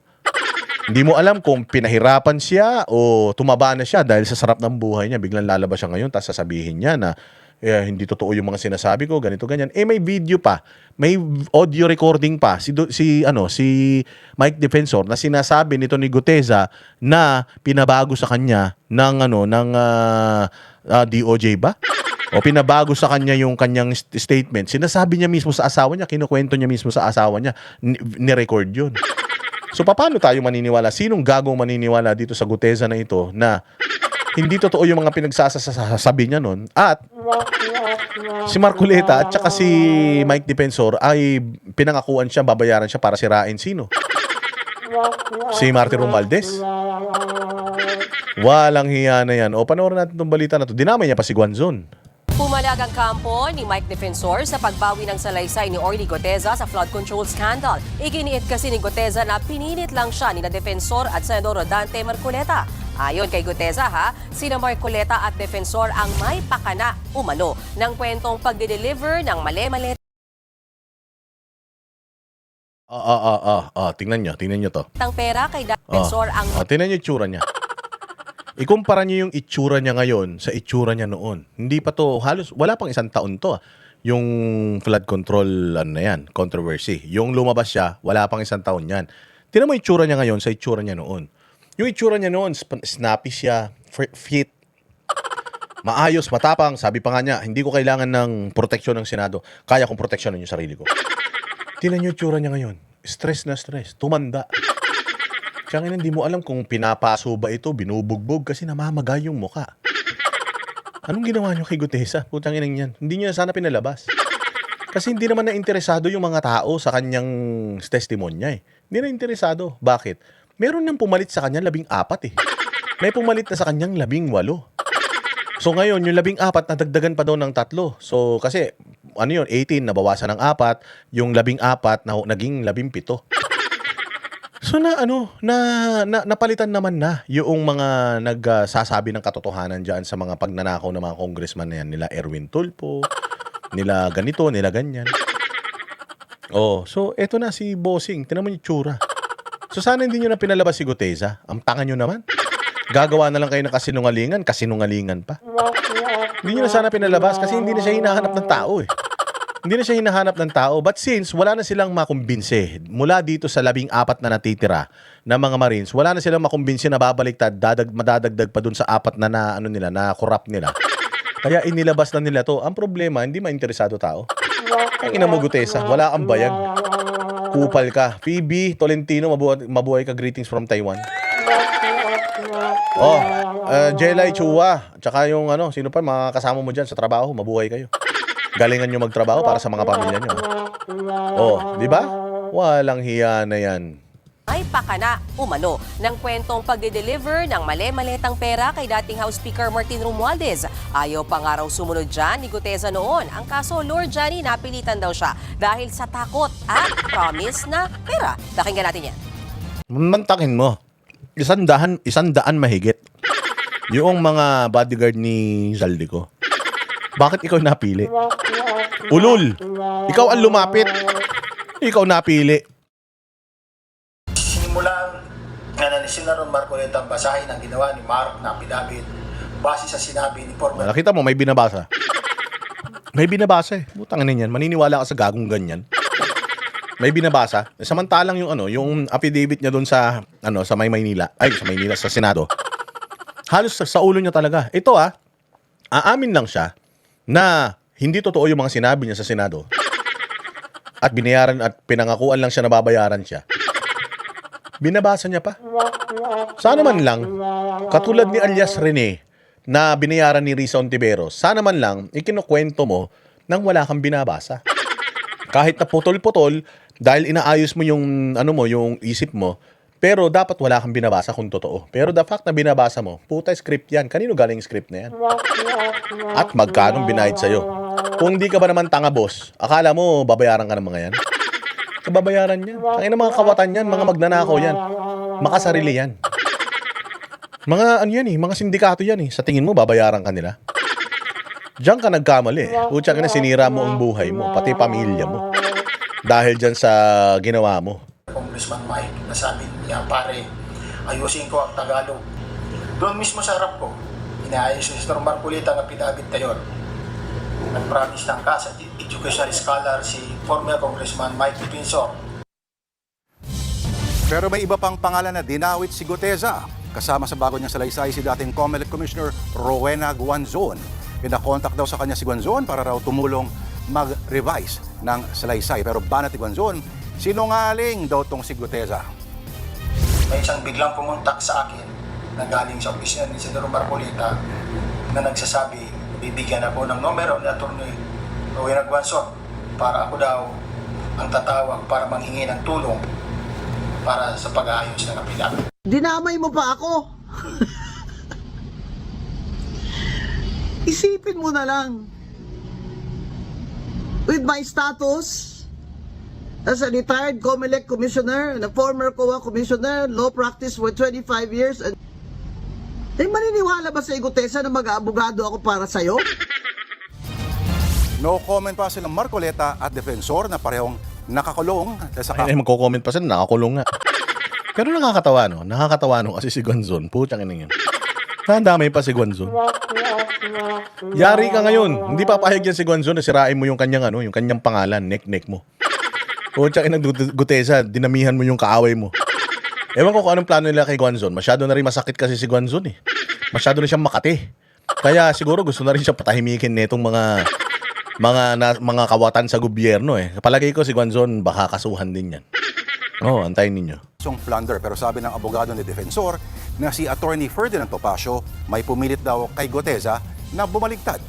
Hindi mo alam kung pinahirapan siya o tumaba na siya dahil sa sarap ng buhay niya. Biglang lalabas siya ngayon, tapos sasabihin niya na hindi totoo yung mga sinasabi ko, ganito, ganyan. May video pa, may audio recording pa si Mike Defensor na sinasabi nito ni Gutesa na pinabago sa kanya ng DOJ ba? O pinabago sa kanya yung kanyang statement. Sinasabi niya mismo sa asawa niya, kinukwento niya mismo sa asawa niya, ni-record yun. So, paano tayo maniniwala? Sinong gagong maniniwala dito sa Gutesa na ito na hindi totoo yung mga pinagsasabi niya nun? At si Marcoleta at saka si Mike Defensor ay pinangakuan siya, babayaran siya para sirain sino? Si Martin Romualdez. Walang hiya na yan. Panoorin natin itong balita na ito. Dinamay niya pa si Guanzon. Pumalag ang kampo ni Mike Defensor sa pagbawi ng salaysay ni Orly Gutesa sa flood control scandal. Iginiit kasi ni Gutesa na pinilit lang siya ni na Defensor at Senador Rodante Marcoleta. Ayon kay Guteza sina Marcoleta at Defensor ang may pakana umano ng kwentong pagde-deliver ng mali-mali Tingnan nyo to. ng pera kay Defensor ang Tingnan nyo yung itsura niya. Ikumpara nyo yung itsura niya ngayon sa itsura niya noon. Hindi pa to, halos, wala pang isang taon to. Yung flood control, controversy. Yung lumabas siya, wala pang isang taon yan. Tingnan mo yung itsura niya ngayon sa itsura niya noon. Yung itsura niya noon, snappy siya, fit, maayos, matapang. Sabi pa nga niya, hindi ko kailangan ng proteksyon ng Senado. Kaya kong proteksyonin yung sarili ko. Tingnan niyo yung itsura niya ngayon. Stress na stress. Tumanda. Kaya ngayon, hindi mo alam kung pinapaso ba ito, binubugbog kasi namamagay yung muka. Anong ginawa niyo kay Guteza? Putang inang yan. Hindi niyo na sana pinalabas. Kasi hindi naman na interesado yung mga tao sa kanyang testimonya eh. Hindi na interesado. Bakit? Meron nang pumalit sa kanya 14 eh. May pumalit na sa kanyang 18. So ngayon, yung 14 nadagdagan pa daw ng 3. So kasi, 18, nabawasan ng 4. Yung 14 na naging 17. So napalitan naman na yung mga nagsasabi ng katotohanan dyan sa mga pagnanakaw ng mga congressman na yan. Nila Erwin Tulfo, nila ganito, nila ganyan. So eto na si Bossing. Tingnan mo yung tsura. So sana hindi nyo na pinalabas si Guteza. Ang tanga nyo naman. Gagawa na lang kayo ng kasinungalingan pa. Hindi nyo na sana pinalabas kasi hindi na siya hinahanap ng tao eh. Hindi na siya hinahanap ng tao. But since wala na silang makumbinse, mula dito sa 14 na natitira na mga Marines, wala na silang makumbinse na babaliktad, madadagdag pa dun sa 4 na corrupt nila. Kaya inilabas na nila to. Ang problema, hindi mainteresado tao. Ang ina mo, Guteza, wala kang bayag. Kupal ka. Phoebe Tolentino, mabuhay ka. Greetings from Taiwan. Jelay Chua, tsaka yung sino pa, mga kasama mo dyan sa trabaho, mabuhay kayo. Galingan nyo magtrabaho para sa mga pamilya nyo. Di ba? Walang hiya na yan. may pakana umano ng kwentong pagde-deliver ng mali-malitang pera kay dating House Speaker Martin Romualdez. Ayaw pa nga raw sumunod dyan ni Guteza noon. Ang kaso, Lord Johnny, napilitan daw siya dahil sa takot at promise na pera. Pakinggan natin yan. Mantakin mo. 100 mahigit. Yung mga bodyguard ni Zaldico. Bakit ikaw napili? Ulul! Ikaw ang lumapit. Ikaw napili. Sinimulan nga ni Senator Marcoleta ang basahin ang ginawa ni Mark na pinabit base sa sinabi ni former. Nakita mo, may binabasa. May binabasa eh. Butang na yan. Maniniwala ka sa gagong ganyan. May binabasa. Samantalang yung affidavit niya doon sa sa Maynila. Ay, sa Maynila, sa Senado. Halos sa ulo niya talaga. Ito aamin lang siya na hindi totoo yung mga sinabi niya sa Senado. At binayaran at pinangakuan lang siya na babayaran siya. Binabasa niya pa. Sana man lang, katulad ni alias Rene na binayaran ni Risa Ontiveros, sana man lang ikinukwento mo nang wala kang binabasa. Kahit na putol-putol, dahil inaayos mo yung yung isip mo, pero dapat wala kang binabasa kung totoo. Pero the fact na binabasa mo, puta script yan. Kanino galing script na yan? At magkano binayad sa'yo? Kung di ka ba naman tanga, boss, akala mo babayaran ka ng mga yan? Kababayaran yan. Ang mga kawatan yan, mga magnanakaw yan. Makasarili yan. Mga mga sindikato yan eh. Sa tingin mo, babayaran ka nila? Diyan ka nagkamali. Utsa ka na sinira mo ang buhay mo, pati pamilya mo. Dahil dyan sa ginawa mo. Congressman Mike, nasabi niya, pare, ayusin ko ang Tagalog. Doon mismo sa harap ko, inaayos si Senator Marcoleta ng pinabit tayon. Nag-promise ng kasa educational scholar si former Congressman Mike Defensor. Pero may iba pang pangalan na dinawit si Guteza. Kasama sa bago niyang salaysay si dating COMELEC Commissioner Rowena Guanzon. Pinakontak daw sa kanya si Guanzon para raw tumulong mag-revise ng salaysay. Pero banat ni Guanzon, sinungaling daw tong si Guteza. May isang biglang pumuntak sa akin na galing sa opisina ni Senator Marcoleta na nagsasabi, bibigyan ako ng numero ni Atty. Rowena Guanzon para ako daw ang tatawag para manghingi ng tulong para sa pag-aayos ng apila. Dinamay mo pa ako. Isipin mo na lang. With my status as a retired COMELEC commissioner and a former COA commissioner, law practice for 25 years, and maniniwala ba sa Gutesa na mag-aabogado ako para sa'yo? No comment pa silang Marcoleta at defensor na parehong nakakulong sa Ay, magko-comment pa sila, nakakulong nga. Pero nakakatawa, no? Nakakatawa, no? Kasi si Guanzon, putang ina yun. Nadamay pa si Guanzon. Yari ka ngayon. Hindi papayag yan si Guanzon na sirain mo yung kanyang, yung kanyang pangalan, neck mo. Putang ina Gutesa, dinamihan mo yung kaaway mo. Ewan ko kung anong plano nila kay Guanzon. Masyado na rin masakit kasi si Guanzon, eh. Masyado na siyang Makati. Kaya siguro gusto na rin siya patahimikin netong mga kawatan sa gobyerno, eh. Palagay ko si Guanzon baka kasuhan din yan. Antayin ninyo. plunder. Pero sabi ng abogado ni defensor na si Attorney Ferdinand Topacio may pumilit daw kay Gutesa na bumaligtad.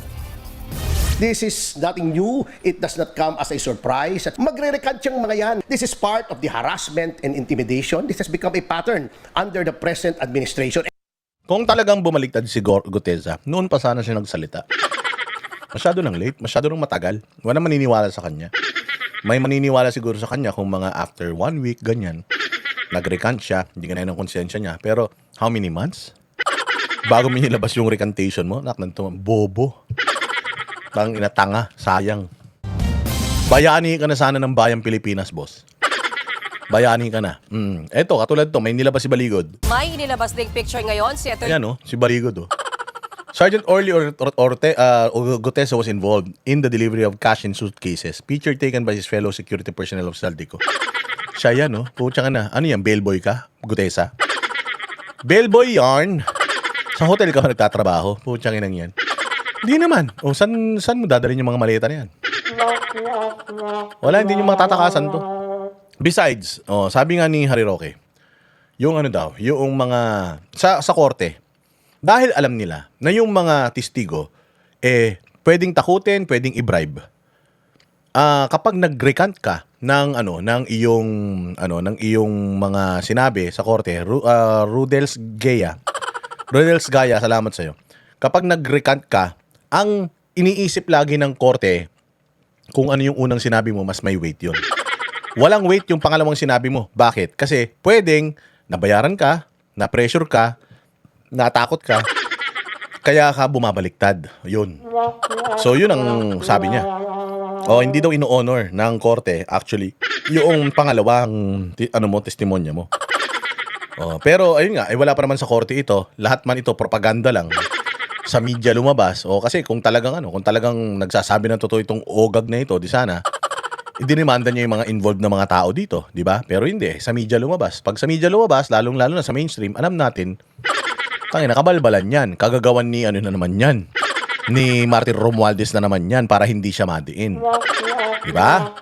This is nothing new. It does not come as a surprise. Magre-recant yung mga yan. This is part of the harassment and intimidation. This has become a pattern under the present administration. Kung talagang bumaligtad si Gutesa, noon pa sana siya nagsalita. Masyado nang late, masyado nang matagal. Wala maniniwala sa kanya. May maniniwala siguro sa kanya kung mga after 1 week, ganyan. Nag-recant siya, hindi ka na ng konsensya niya. Pero how many months? Bago mo nilabas yung recantation mo, bobo. Tang inatanga, sayang. Bayani ka na sana ng bayang Pilipinas, boss. Bayani ka na. Eto, katulad to, may nilabas si Baligod. May inilabas ding picture ngayon si Atty. Ayan, si Baligod, Sergeant Orly Gutesa was involved in the delivery of cash in suitcases. Picture taken by his fellow security personnel of Saldico. Siya yan, Pucha ka na. Ano yan, bellboy ka, Gutesa? Bellboy yarn. Sa hotel ka ba nagtatrabaho? Pucha kinang yan. Hindi naman. Saan mo dadalhin yung mga maleta na yan? Wala, hindi nyo matatakasan to. Besides, sabi nga ni Harry Roque, yung yung mga, sa korte, dahil alam nila na yung mga testigo, pwedeng takutin, pwedeng i-bribe. Kapag nag-recant ka ng iyong mga sinabi sa korte, Rudels Gaya, salamat sa'yo. Kapag nag-recant ka, ang iniisip lagi ng korte, kung ano yung unang sinabi mo, mas may weight yun. Walang weight yung pangalawang sinabi mo. Bakit? Kasi pwedeng nabayaran ka, na-pressure ka, natakot ka, kaya ka bumabaliktad. Yun. So, yun ang sabi niya. Hindi daw ino-honor ng korte, actually, yung pangalawang testimonya mo. Pero, ayun nga, wala pa naman sa korte ito. Lahat man ito, propaganda lang. Sa media lumabas. Kasi kung talagang nagsasabi ng totoo itong ogag na ito, di sana, idinimanda niya yung mga involved na mga tao dito, di ba? Pero hindi, sa media lumabas. Pag sa media lumabas, lalong-lalo na sa mainstream, alam natin, nakabalbalan yan. Kagagawan ni ni Martin Romualdez na naman yan para hindi siya madiin. Diba?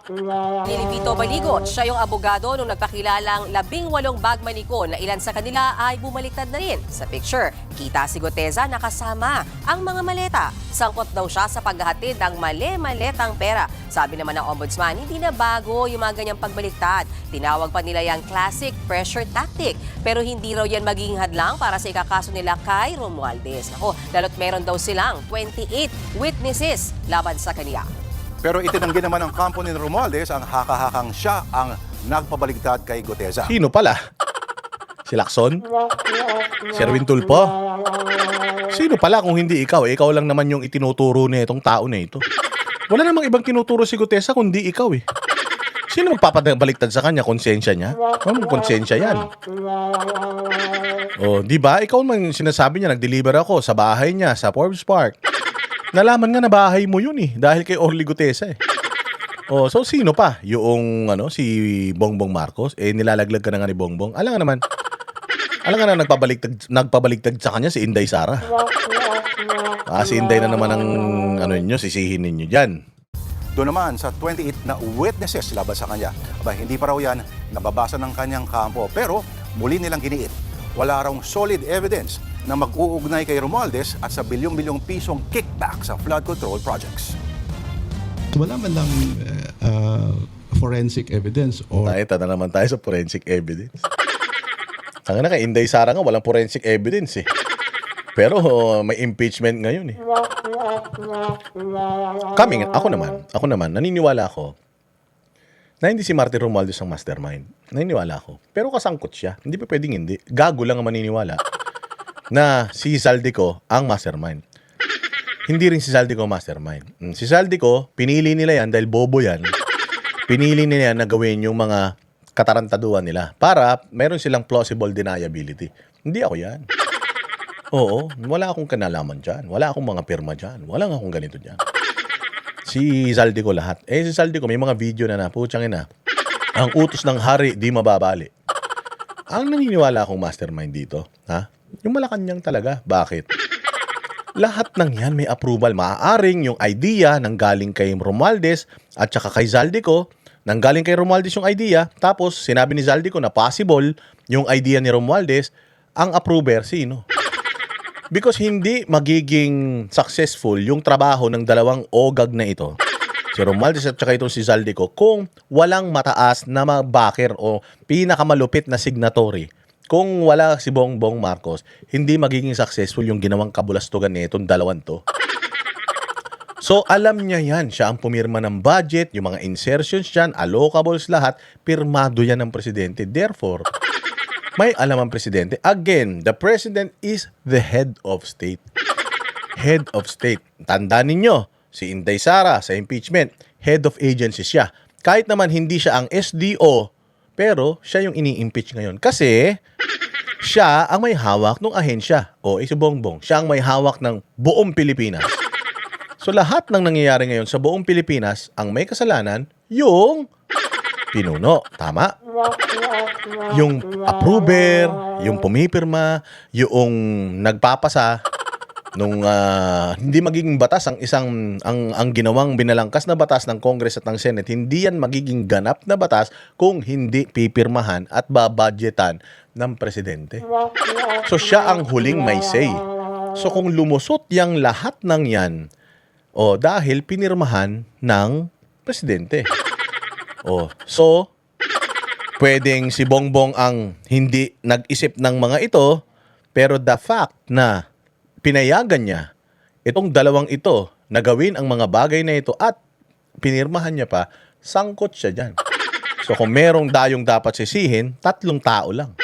Lilipito Baligo, siya yung abogado nung nagpakilalang 18 bagmaniko na ilan sa kanila ay bumaliktad na rin. Sa picture, kita si Gutesa nakasama ang mga maleta. Sangkot daw siya sa paghahatid ng mali-maletang pera. Sabi naman ng ombudsman, hindi na bago yung mga ganyang pagbaliktad. Tinawag pa nila yung classic pressure tactic. Pero hindi raw yan magiging hadlang para sa ikakaso nila kay Romualdez. Lalo't meron daw silang 28 witnesses laban sa kaniya. Pero itinanggi naman ng kampo ni Romualdez ang haka-hakang siya ang nagpabaligtad kay Gutesa. Sino pala? Si Lacson? Si Erwin Tulfo? Sino pala kung hindi ikaw? Ikaw lang naman yung itinuturo na itong tao na ito. Wala namang ibang tinuturo si Gutesa kundi ikaw Sino magpapabaliktad sa kanya? Konsensya niya? Konsensya yan. Di ba? Ikaw man sinasabi niya, nag-deliver ako sa bahay niya, sa Forbes Park. Nalaman nga na bahay mo yun dahil kay Orly Gutesa so sino pa? Yung si Bongbong Marcos, nilalaglag ka na nga ni Bongbong. Alam nga na nagpabaligtad sa kanya si Inday Sara. Si Inday na naman ang sisihin ninyo dyan. Doon naman sa 28 na witnesses laban sa kanya. Hindi pa raw yan nababasa ng kanyang kampo. Pero muli nilang giniit, wala raw solid evidence na mag-uugnay kay Romualdez at sa bilyong-bilyong pisong kickback sa flood control projects. Wala man lang forensic evidence or... Ito na naman tayo sa forensic evidence. Tanga na kay Inday Sara nga, walang forensic evidence Pero may impeachment ngayon Ako naman, naniniwala ako na hindi si Martin Romualdez ang mastermind. Naniniwala ako. Pero kasangkot siya. Hindi pa pwedeng hindi. Gago lang ang maniniwala. na si Zaldico ang mastermind. Hindi rin si Zaldico mastermind. Si Zaldico, pinili nila yan dahil bobo yan. Pinili nila yan na gawin yung mga katarantaduhan nila para meron silang plausible deniability. Hindi ako yan. Oo, wala akong kanalaman dyan. Wala akong mga pirma dyan. Wala akong ganito dyan. Si Zaldico lahat. Si Zaldico may mga video na putsang ina. Ang utos ng hari di mababali. Ang naniniwala akong mastermind dito, yung Malacanang talaga. Bakit? Lahat ng yan may approval. Maaaring yung idea nang galing kay Romualdez at saka kay Zaldico, nang galing kay Romualdez yung idea, tapos sinabi ni Zaldico na possible yung idea ni Romualdez, ang approver sino? Because hindi magiging successful yung trabaho ng dalawang ogag na ito, si Romualdez at saka itong si Zaldico, kung walang mataas na backer o pinakamalupit na signatory. Kung wala si Bongbong Marcos, hindi magiging successful yung ginawang kabulastugan nitong dalawang to. So, alam niya yan. Siya ang pumirma ng budget, yung mga insertions dyan, allocables lahat, pirmado yan ng presidente. Therefore, may alam ang presidente. Again, the president is the head of state. Head of state. Tandaan ninyo, si Inday Sara sa impeachment, head of agency siya. Kahit naman hindi siya ang SDO, pero siya yung ini-impeach ngayon. Kasi siya ang may hawak ng ahensya. Si Bongbong, siya ang may hawak ng buong Pilipinas. So lahat ng nangyayari ngayon sa buong Pilipinas, ang may kasalanan, yung pinuno. Tama? Yung approver, yung pumipirma, yung nagpapasa, nung hindi magiging batas ang ang ginawang binalangkas na batas ng Congress at ng Senate, hindi yan magiging ganap na batas kung hindi pipirmahan at babudgetan ng presidente. So siya ang huling may say. So kung lumusot yang lahat ng yan, dahil pinirmahan ng presidente. So pwedeng si Bongbong ang hindi nag-isip ng mga ito, pero the fact na pinayagan niya itong dalawang ito na gawin ang mga bagay na ito at pinirmahan niya pa, sangkot siya dyan. So kung merong dayong dapat sisihin, 3 tao lang.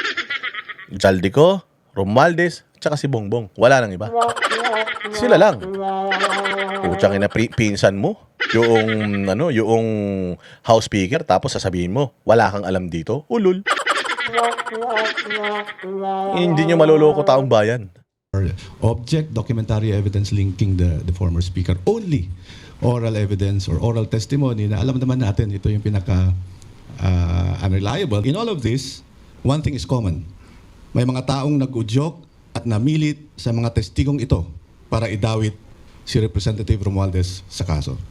Zaldico, Romualdez, tsaka si Bongbong. Wala nang iba. Sila lang. Putsang ina, pinsan mo, yung House Speaker, tapos sasabihin mo, wala kang alam dito. Ulul. Hindi nyo maloloko taong bayan. Object, documentary evidence linking the former speaker. Only oral evidence or oral testimony na alam naman natin ito yung pinaka unreliable. In all of this, one thing is common. May mga taong nag-udyok at namilit sa mga testigong ito para idawit si Representative Romualdez sa kaso.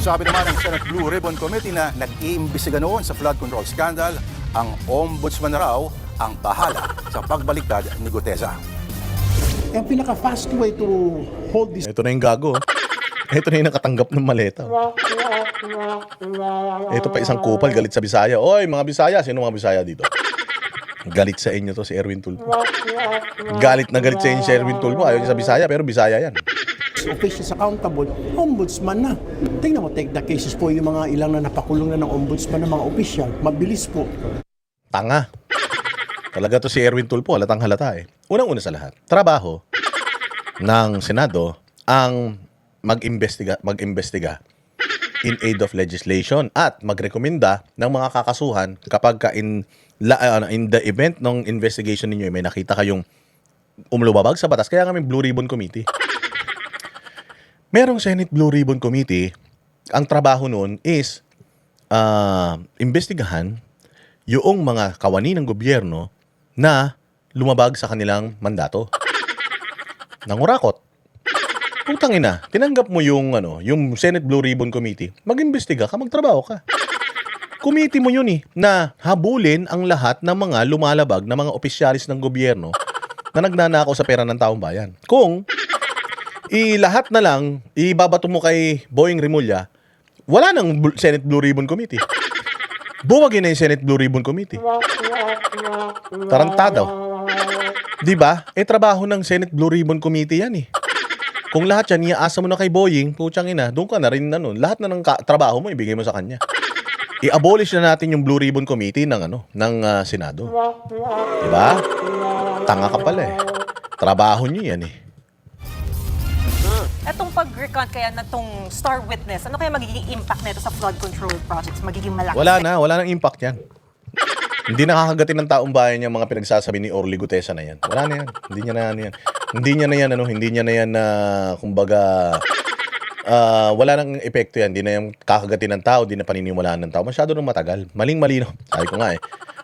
Sabi naman ng Senate Blue Ribbon Committee na nag-iimbestiga noon sa flood control scandal, ang ombudsman na raw ang bahala sa pagbaliktad ni Guteza. Ang pinaka-fast way to hold this Ito na yung gago. Ito na yung nakatanggap ng maleta. Ito pa isang kupal, galit sa Bisaya. Oy, mga Bisaya, sino mga Bisaya dito? Galit sa inyo to si Erwin Tulfo. Galit na galit sa inyo si Erwin Tulfo. Ayaw niya sa Bisaya, pero Bisaya yan. officials accountable, ombudsman na. Tingnan mo, take the cases po yung mga ilang na napakulong na ng ombudsman ng mga opisyal. Mabilis po. Tanga. Talaga to si Erwin Tulfo, halatang halata eh. Unang-una sa lahat, trabaho ng Senado ang mag-imbestiga in aid of legislation at magrekomenda ng mga kakasuhan kapag in the event ng investigation ninyo may nakita kayong umlubabag sa batas. Kaya kami Blue Ribbon Committee. Merong Senate Blue Ribbon Committee, ang trabaho noon is imbestigahan yung mga kawani ng gobyerno na lumabag sa kanilang mandato. Nangurakot. Putang ina, tinanggap mo yung Senate Blue Ribbon Committee, mag-imbestiga ka, magtrabaho ka. Committee mo yun na habulin ang lahat ng mga lumalabag na mga opisyalis ng gobyerno na nagnanakaw sa pera ng taong bayan. Kung lahat na lang ibabato mo kay Boying Rimulya, wala nang Senate Blue Ribbon Committee. Buwagin na yung Senate Blue Ribbon Committee. Tarantado. Diba? Trabaho ng Senate Blue Ribbon Committee yan Kung lahat yan, iaasa mo na kay Boying, putsang ina, doon ka na rin lahat na ng trabaho mo, ibigay mo sa kanya. I-abolish na natin yung Blue Ribbon Committee ng Senado. Diba? Tanga ka pala Trabaho nyo yan eh. Etong pag-recount kaya na tong star witness, ano kaya magiging impact nito sa flood control projects? Magiging malaki? Wala nang impact yan. Hindi nakakagatin ng taong bayan yung mga pinagsasabi ni Orly Gutesa na yan. Wala na yan. Hindi niya na yan na, kumbaga, wala nang epekto yan. Hindi na yung kakagatin ng tao, hindi na paniniwalaan ng tao. Masyado nang matagal. Maling-mali no. Sabi ko nga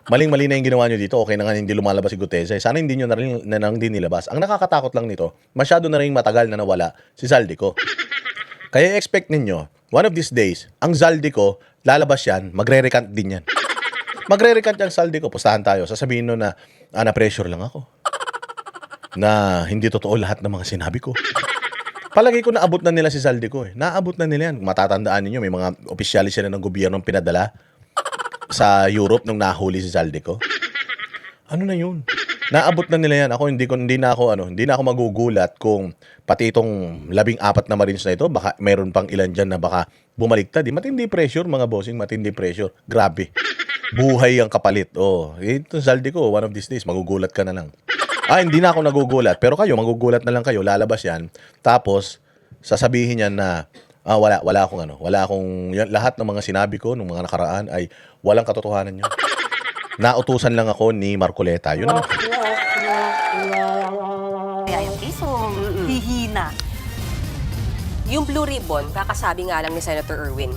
maling-mali na yung ginawa nyo dito. Okay na nga hindi lumalabas si Gutesa. Sana hindi nyo na lang din nilabas. Ang nakakatakot lang nito, masyado na rin matagal na nawala si Zaldico. Kaya expect ninyo, one of these days, ang Zaldico, lalabas yan, magre-recant din yan. Magre-recant yung Zaldico, pustahan tayo. Sasabihin nyo na na-pressure lang ako. Na hindi totoo lahat ng mga sinabi ko. Palagi ko naabot na nila si Zaldico eh. Naabot na nila yan. Matatandaan niyo may mga opisyalis sila ng gobyerno pinadala sa Europe nung nahuli si Zaldico. Ano na yun? Naabot na nila yan. Ako hindi na ako magugulat kung pati itong 14 na Marines na ito, baka mayroon pang ilan diyan na baka bumaliktad. Matindi pressure mga bossing, matindi pressure. Grabe. Buhay ang kapalit. Ito Zaldico, one of these days magugulat ka na lang. Hindi na ako nagugulat, pero kayo magugulat na lang kayo, lalabas yan. Tapos sasabihin niyan na wala akong lahat ng mga sinabi ko nung mga nakaraan ay walang katotohanan yun. Nautusan lang ako ni Marcoleta. Yun naman. Kaya yung case, so hihina. Yung Blue Ribbon, kakasabi nga lang ni Senator Erwin,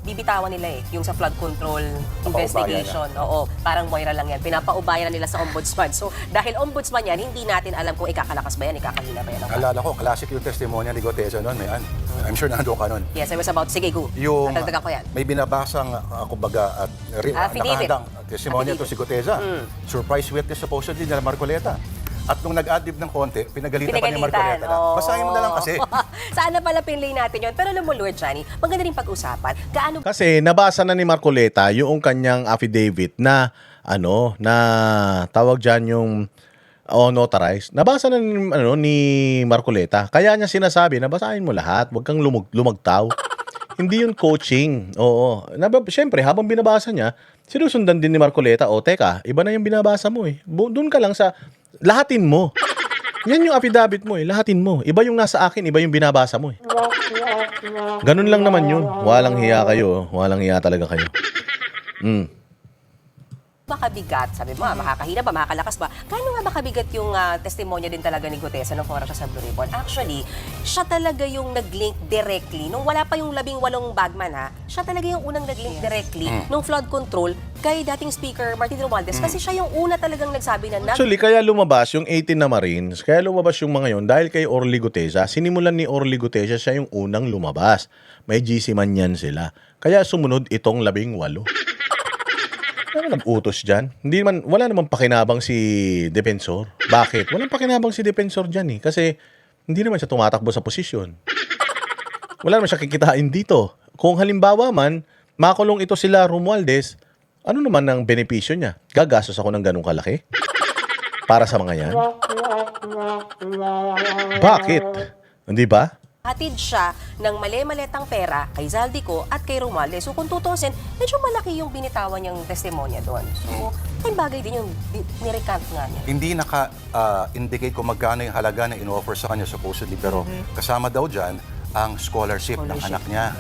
bibitawan nila yung sa flood control investigation. Oo, parang Moira lang yan. Pinapaubayan na nila sa ombudsman. So, dahil ombudsman yan, hindi natin alam kung ikakalakas ba yan, ikakahina ba yan. Alala ko, classic yung testimonya ni Gutesa noon. I'm sure nandun ka noon. Yes, I was about, sige, go. Yung Natagdagan ko yan. may binabasang, kumbaga, at Affidavit. nakahandang testimonya to si Gutesa. Surprise witness supposedly nila Marcoleta. At nung nag-adlib ng konti, pinagalitan pa ni Marcoleta na. Basahin mo na lang kasi. Sana pala pinlay natin yun. Pero alam mo, Lord Johnny, maganda rin pag-usapan. Kasi nabasa na ni Marcoleta yung kanyang affidavit na na tawag diyan yung notarized. Nabasa na ni Marcoleta. Kaya niya sinasabi, nabasahin mo lahat, wag kang lumagtaw. Hindi yun coaching. Oo. Siyempre, habang binabasa niya, sinusundan din ni Marcoleta, teka, iba na yung binabasa mo eh. Doon ka lang sa lahatin mo. Yan yung affidavit mo eh. Lahatin mo. Iba yung nasa akin, iba yung binabasa mo eh. Ganun lang naman yun. Walang hiya kayo. Walang hiya talaga kayo. Makabigat, sabi mo, makakahina ba, makakalakas ba? Kano nga makabigat yung testimonya din talaga ni Gutesa nung kumara siya sa Blue Ribbon? Actually, siya talaga yung nag-link directly. Nung wala pa yung 18 bagman siya talaga yung unang nag-link directly nung flood control kay dating Speaker Martin Romualdez kasi siya yung una talagang nagsabi na Actually, kaya lumabas yung 18 na Marines, kaya lumabas yung mga yon dahil kay Orly Gutesa. Sinimulan ni Orly Gutesa, siya yung unang lumabas. May GC man yan sila. Kaya sumunod itong 18. Ano nag-utos dyan? Wala naman pakinabang si Defensor. Bakit? Walang pakinabang si Defensor dyan eh. Kasi hindi naman siya tumatakbo sa posisyon. Wala naman siya kikitain dito. Kung halimbawa man, makulong ito sila Romualdez, ano naman ang benepisyo niya? Gagastos ako ng ganung kalaki? Para sa mga yan? Bakit? Hindi ba? hatid siya ng mali-maletang pera kay Zaldico at kay Romualdez. So kung tutusin, medyo malaki yung binitawan niyang testimonya doon. So, ay bagay din yung nirecant nga niya. Hindi naka-indicate kung magkano yung halaga na in-offer sa kanya supposedly, pero kasama daw dyan ang scholarship ng anak niya.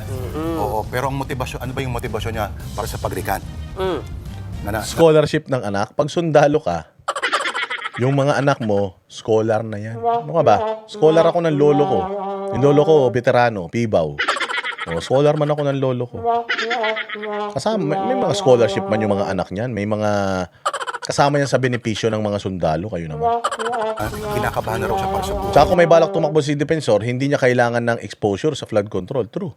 Oo, pero ang motivasyon, ano ba yung motivasyon niya para sa pag-recant? Scholarship ng anak? Pag sundalo ka, yung mga anak mo, scholar na yan. Ano ka ba? Scholar ako ng lolo ko. Yung lolo ko, veterano, pibaw. O, scholar man ako ng lolo ko. Kasama, may mga scholarship man yung mga anak niyan. May mga kasama yan sa benepisyo ng mga sundalo. Kayo naman. Kinakabahan na raw siya para sa buhay. Tsaka kung may balak tumakbo si Defensor, hindi niya kailangan ng exposure sa flood control. True.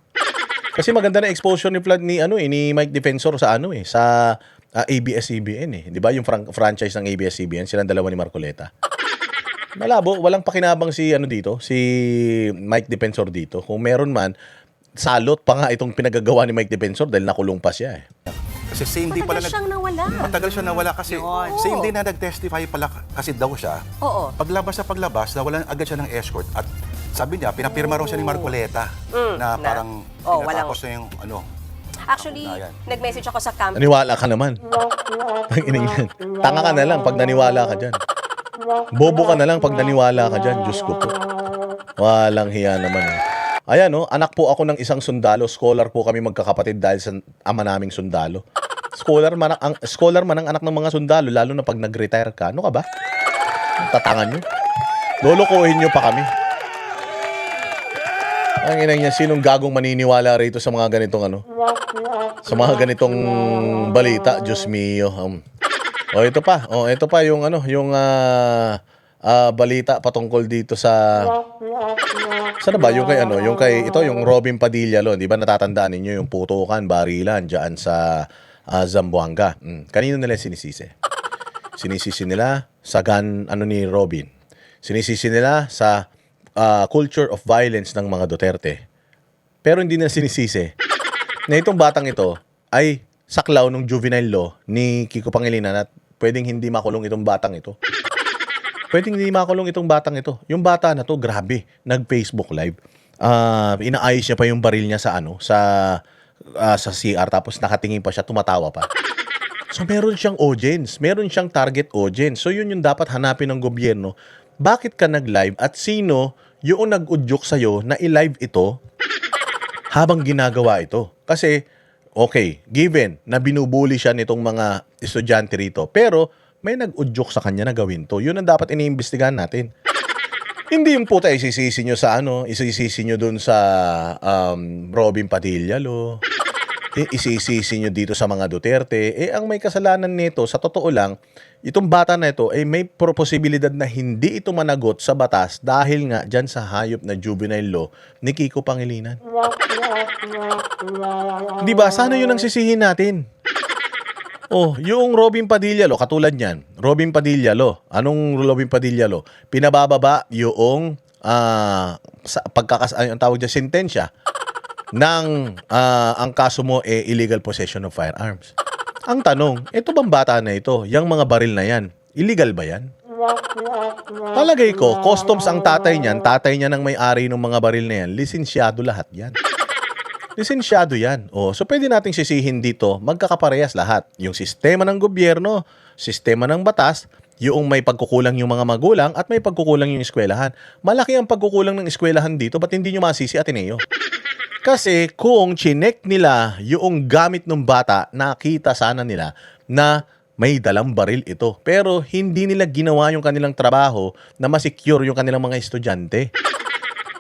Kasi maganda na exposure ni flood ni Mike Defensor sa ABS-CBN eh. 'Di ba yung franchise ng ABS-CBN, silang dalawa ni Marcoleta. Malabo, walang pakinabang si Mike Defensor dito. Kung meron man, salot pa nga itong pinagagawa ni Mike Defensor dahil nakulong pa siya eh. Kasi same day pala siyang nawala. Matagal siya nawala kasi same day na nag-testify pala kasi daw siya. Oo. Paglabas nawalan agad siya ng escort at sabi niya pinapirma raw siya ni Marcoleta na parang tinatapos na yung Actually, nag-message ako sa camp. Naniwala ka naman. Tanga ka na lang pag naniwala ka dyan. Bobo ka na lang pag naniwala ka dyan. Diyos ko po. Walang hiya naman eh. Ayan anak po ako ng isang sundalo. Scholar po kami magkakapatid dahil sa ama naming sundalo. Scholar man ang anak ng mga sundalo, lalo na pag nag-retire ka. Ano ka ba? Tatangan nyo. Lolokohin nyo pa kami. Ang inang niya, sinong gagong maniniwala rito sa mga ganitong sa mga ganitong balita, Diyos mio. Ito pa yung balita patungkol dito sa saan ba yung yung Robin Padilla lo, 'di ba natatandaan ninyo yung putukan, barilan diyan sa Zamboanga. Kanino nila sinisisi? Sinisisi nila sa gun ni Robin. Sinisisi nila sa culture of violence ng mga Duterte. Pero hindi na sinisisi na itong batang ito ay saklaw ng juvenile law ni Kiko Pangilinan at pwedeng hindi makulong itong batang ito. Pwedeng hindi makulong itong batang ito. Yung bata na to, grabe, nag-Facebook live. Inaayos niya pa yung baril niya sa sa CR, tapos nakatingin pa siya, tumatawa pa. So meron siyang audience, meron siyang target audience. So yun yung dapat hanapin ng gobyerno. Bakit ka nag-live at sino yung nag-udyok sa'yo na i-live ito habang ginagawa ito? Kasi, okay, given na binubuli siya nitong mga estudyante rito, pero may nag-udyok sa kanya na gawin to. Yun ang dapat iniimbestigahan natin. Hindi yung puta isisisi nyo sa isisisi nyo dun sa Robin Padilla lo. Isisisi nyo dito sa mga Duterte. Ang may kasalanan nito, sa totoo lang, itong bata na ito, may posibilidad na hindi ito managot sa batas dahil nga dyan sa hayop na juvenile law ni Kiko Pangilinan. Diba? Sana yun ang sisihin natin. Yung Robin Padilla lo, katulad niyan. Robin Padilla lo. Anong Robin Padilla lo? Pinabababa yung ang tawag niya, sentensya ng ang kaso mo illegal possession of firearms. Ang tanong, ito bang bata na ito, yung mga baril na yan, illegal ba yan? Palagay ko, customs ang tatay niya ng may-ari ng mga baril na yan, lisensyado lahat yan. Lisensyado yan. So pwede nating sisihin dito, magkakaparehas lahat. Yung sistema ng gobyerno, sistema ng batas, yung may pagkukulang yung mga magulang at may pagkukulang yung eskwelahan. Malaki ang pagkukulang ng eskwelahan dito, ba't hindi nyo masisi, Ateneo? Kasi kung chinek nila yung gamit ng bata, nakita sana nila na may dalang baril ito. Pero hindi nila ginawa yung kanilang trabaho na masecure yung kanilang mga estudyante.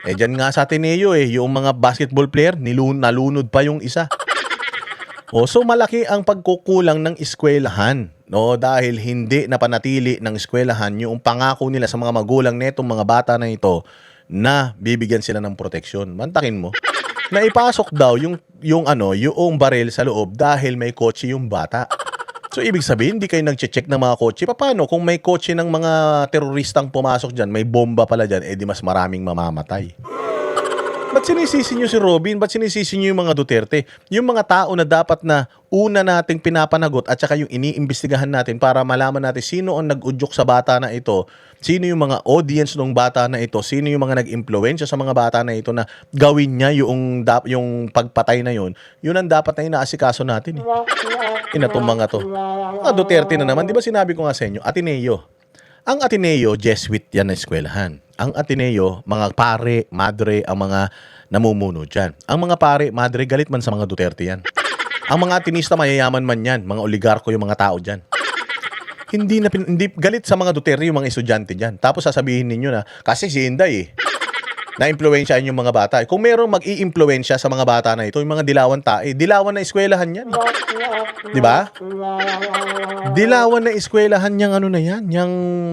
Dyan nga sa Ateneo yung mga basketball player, nalunod pa yung isa. So malaki ang pagkukulang ng eskwelahan. Dahil hindi napanatili ng eskwelahan yung pangako nila sa mga magulang netong mga bata na ito na bibigyan sila ng proteksyon. Mantakin mo. Na ipasok daw yung baril sa loob dahil may kotse yung bata. So ibig sabihin, hindi kayo nag-check ng mga kotse. Paano kung may kotse ng mga teroristang pumasok dyan, may bomba pala dyan, di mas maraming mamamatay. Ba't sinisisi nyo si Robin? Ba't sinisisi nyo yung mga Duterte? Yung mga tao na dapat na una nating pinapanagot at saka yung iniimbestigahan natin para malaman natin sino ang nag-udyok sa bata na ito, sino yung mga audience ng bata na ito, sino yung mga nag-impluwensya sa mga bata na ito na gawin niya yung pagpatay na yun ang dapat na inaasikaso natin. Inatong mga to. Duterte na naman, di ba sinabi ko nga sa inyo, Ateneo. Ang Ateneo, Jesuit yan na eskwelahan. Ang Ateneo, mga pare, madre, ang mga namumuno dyan. Ang mga pare, madre, galit man sa mga Duterte yan. Ang mga Atenista, mayayaman man yan. Mga oligarko yung mga tao dyan. Hindi galit sa mga Duterte yung mga estudyante dyan. Tapos sasabihin ninyo na, kasi si Inday na-impluwensyahan yung mga bata. Kung merong mag-i-impluwensya sa mga bata na ito, yung mga dilawan tae, dilawan na eskwelahan yan. Di ba? Dilawan na eskwelahan yang na yan, yang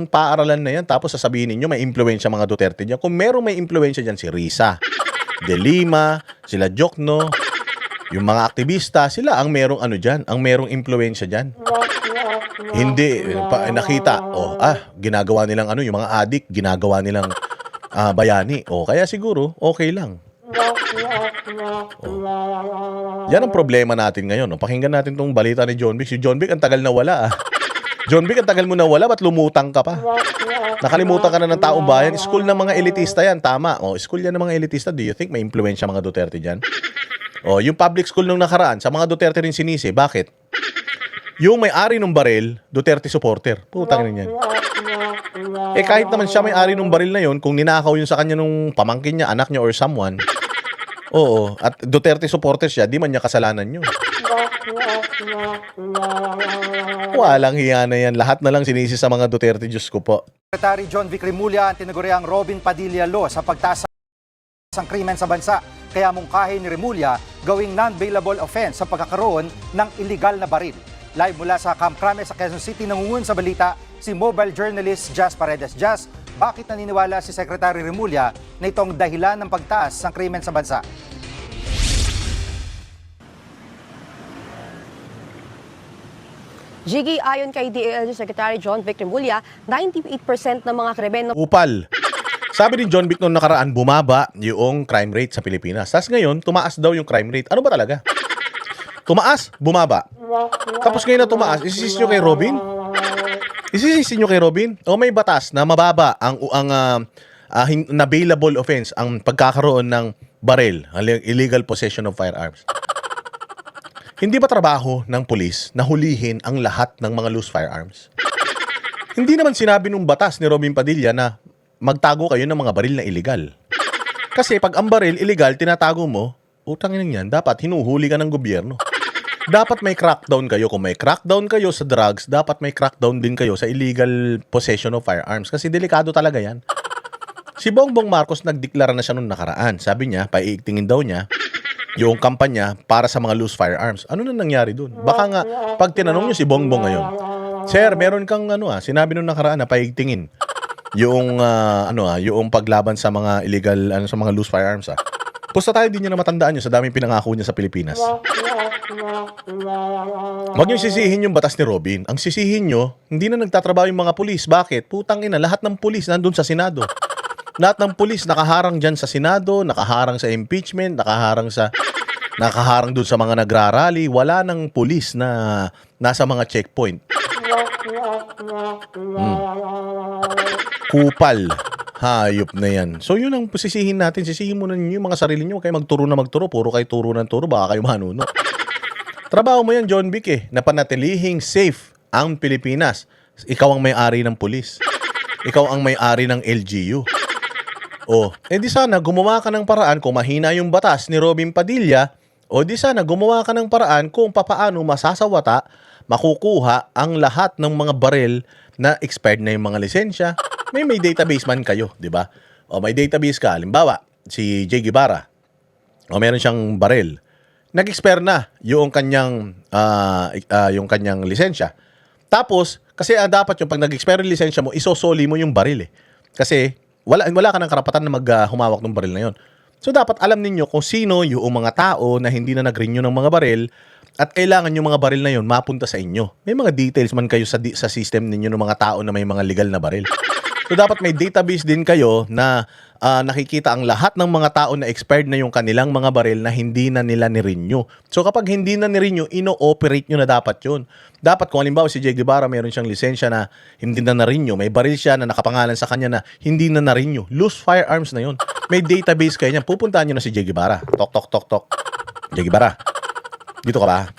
paaralan na yan. Tapos sasabihin ninyo, may impluwensya mga Duterte dyan. Kung merong may impluwensya dyan, si Risa, De Lima, sila Jokno, yung mga aktivista, sila ang merong dyan, ang merong impluwensya dyan. Hindi, nakita, ginagawa nilang yung mga adik, ginagawa nilang bayani. Kaya siguro, okay lang. Yan ang problema natin ngayon. Pakinggan natin tong balita ni John Vic. Si John Vic, ang tagal na wala. John Vic, ang tagal mo na wala, ba't lumutang ka pa? Nakalimutan ka na ng taong bayan. School ng mga elitista yan, tama. School yan ng mga elitista. Do you think may impluwensya mga Duterte dyan? Yung public school nung nakaraan, sa mga Duterte rin sinisi. Bakit? Yung may-ari ng baril, Duterte supporter. Putang ina yan. Eh kahit naman siya may-ari ng baril na yon, kung ninakaw yun sa kanya nung pamangkin niya, anak niya or someone, oo, at Duterte supporter siya, di man niya kasalanan yun. Walang hiya na yan. Lahat na lang sinisi sa mga Duterte, Diyos ko po. Secretary John Vic Remulla ang tinaguriang Robin Padilla Law sa pagtaas ng krimen sa bansa. Kaya mungkahin ni Remulla gawing non-bailable offense sa pagkakaroon ng illegal na baril. Live mula sa Camp Crame sa Quezon City, nangungun sa balita si mobile journalist Jazz Paredes. Jazz, bakit naniniwala si Secretary Remulla na itong dahilan ng pagtaas ng krimen sa bansa? Jiggy, ayon kay DILG Secretary John Vic Remulla, 98% ng mga krimen Upal. Sabi ni John Vic noong nakaraan, bumaba yung crime rate sa Pilipinas. Tapos ngayon, tumaas daw yung crime rate. Ano ba talaga? Tumaas, bumaba. Tapos ngayon na tumaas, isisisi nyo kay Robin? Isisisi nyo kay Robin? O may batas na mababa ang na bailable offense, ang pagkakaroon ng baril, illegal possession of firearms. Hindi ba trabaho ng pulis na hulihin ang lahat ng mga loose firearms? Hindi naman sinabi nung batas ni Robin Padilla na magtago kayo ng mga baril na illegal. Kasi pag ang baril illegal, tinatago mo, utang ina yan, dapat hinuhuli ka ng gobyerno. Dapat may crackdown kayo. Kung may crackdown kayo sa drugs, dapat may crackdown din kayo sa illegal possession of firearms. Kasi delikado talaga yan. Si Bongbong Marcos nagdeklara na siya nung nakaraan. Sabi niya, paiigtingin daw niya yung kampanya para sa mga loose firearms. Ano na nangyari dun? Baka nga, pag tinanong niyo si Bongbong ngayon, Sir, meron kang sinabi nung nakaraan na paigtingin yung yung paglaban sa mga illegal sa mga loose firearms. Pusta tayo, din niya na matandaan niyo sa daming pinangako niya sa Pilipinas. Wag niyo sisihin yung batas ni Robin. Ang sisihin niyo, hindi na nagtatrabaho yung mga pulis. Bakit? Putang ina, lahat ng pulis nandun sa Senado. Lahat ng pulis nakaharang diyan sa Senado, nakaharang sa impeachment, nakaharang dun sa mga nagrarally. Wala nang pulis na nasa mga checkpoint. Kupal. Hayop na yan. So yun ang sisihin natin. Sisihin muna ninyo yung mga sarili nyo. Huwag kayo magturo na magturo. Puro kayo turo ng turo. Baka kayo manuno. Trabaho mo yan, John Vic, na panatilihing safe ang Pilipinas. Ikaw ang may-ari ng pulis. Ikaw ang may-ari ng LGU. Di sana gumawa ka ng paraan kung mahina yung batas ni Robin Padilla, di sana gumawa ka ng paraan kung papaano masasawata, makukuha ang lahat ng mga baril na expired na yung mga lisensya. May database man kayo, di ba? May database ka. Halimbawa, si J. Guevara, meron siyang baril. Nag-expire na yung kanyang lisensya. Tapos, kasi dapat yung pag nag-expire yung lisensya mo, isosoli mo yung baril. Kasi wala ka ng karapatan na humawak ng baril na yon. So dapat alam ninyo kung sino yung mga tao na hindi na nag-renew ng mga baril at kailangan yung mga baril na yon mapunta sa inyo. May mga details man kayo sa system ninyo ng mga tao na may mga legal na baril. So dapat may database din kayo na nakikita ang lahat ng mga tao na expired na yung kanilang mga baril na hindi na nila ni-renew. So kapag hindi na ni-renew, ino-operate nyo na dapat yun. Dapat kung halimbawa si J. Guevara mayroon siyang lisensya na hindi na na-renew, may baril siya na nakapangalan sa kanya na hindi na na-renew. Loose firearms na yun. May database kayo niyan. Pupuntahan nyo na si J. Guevara. Tok, tok, tok, tok. J. Guevara. Dito ka ba?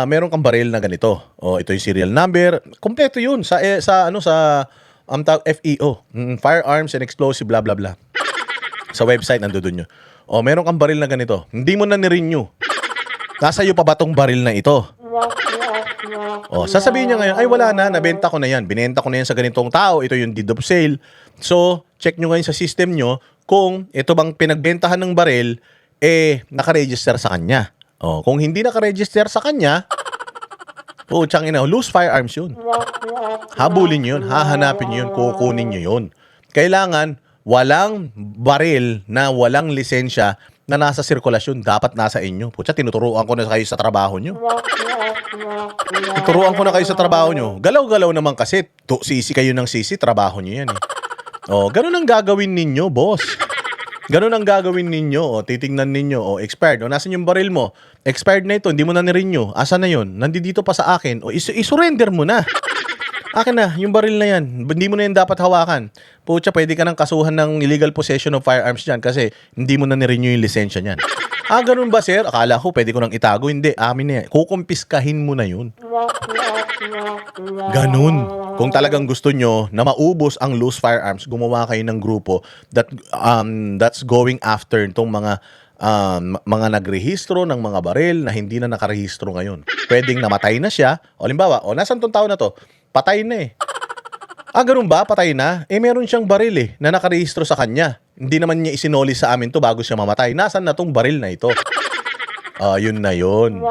Meron kang baril na ganito. Ito yung serial number. Kompleto yun sa FEO, Firearms and Explosive, blah, blah, blah. Sa website, nandoon nyo. Meron kang baril na ganito. Hindi mo na ni-renew. Nasa iyo pa ba tong baril na ito? Sasabihin niya ngayon, ay wala na, nabenta ko na yan. Binenta ko na yan sa ganitong tao. Ito yung deed of sale. So, check nyo ngayon sa system nyo kung ito bang pinagbentahan ng baril, nakaregister sa kanya. Kung hindi nakaregister sa kanya, loose firearms yun. Habulin nyo yun, hahanapin nyo yun, kukunin nyo yun. Kailangan walang baril na walang lisensya na nasa sirkulasyon. Dapat nasa inyo. Tinuturuan ko na kayo sa trabaho nyo. Tuturuan ko na kayo sa trabaho nyo. Galaw-galaw naman kasi. Sisi kayo ng sisi, trabaho nyo yan. Ganun ang gagawin ninyo, boss. Ganun ang gagawin ninyo. Titingnan ninyo. Expired. Nasaan yung baril mo? Expired na ito. Hindi mo na ni-renew. Asa na yun? Nandito pa sa akin. Isurrender mo na. Akin na. Yung baril na yan. Hindi mo na yan dapat hawakan. Pwede ka nang kasuhan ng illegal possession of firearms dyan kasi hindi mo na ni-renew yung lisensya niyan. Ganun ba, sir? Akala ko pwede ko nang itago. Hindi, amin na yan. Kukumpiskahin mo na yun. Ganun. Kung talagang gusto nyo na maubos ang loose firearms, gumawa kayo ng grupo that's going after itong mga nagrehistro ng mga baril na hindi na nakarehistro ngayon. Pwedeng namatay na siya. O limbawa, nasan tong tao na to? Patay na eh. Ganun ba? Patay na? Meron siyang baril na nakarehistro sa kanya. Hindi naman niya isinoli sa amin to bago siya mamatay. Nasaan na tong baril na ito? Yun na yun.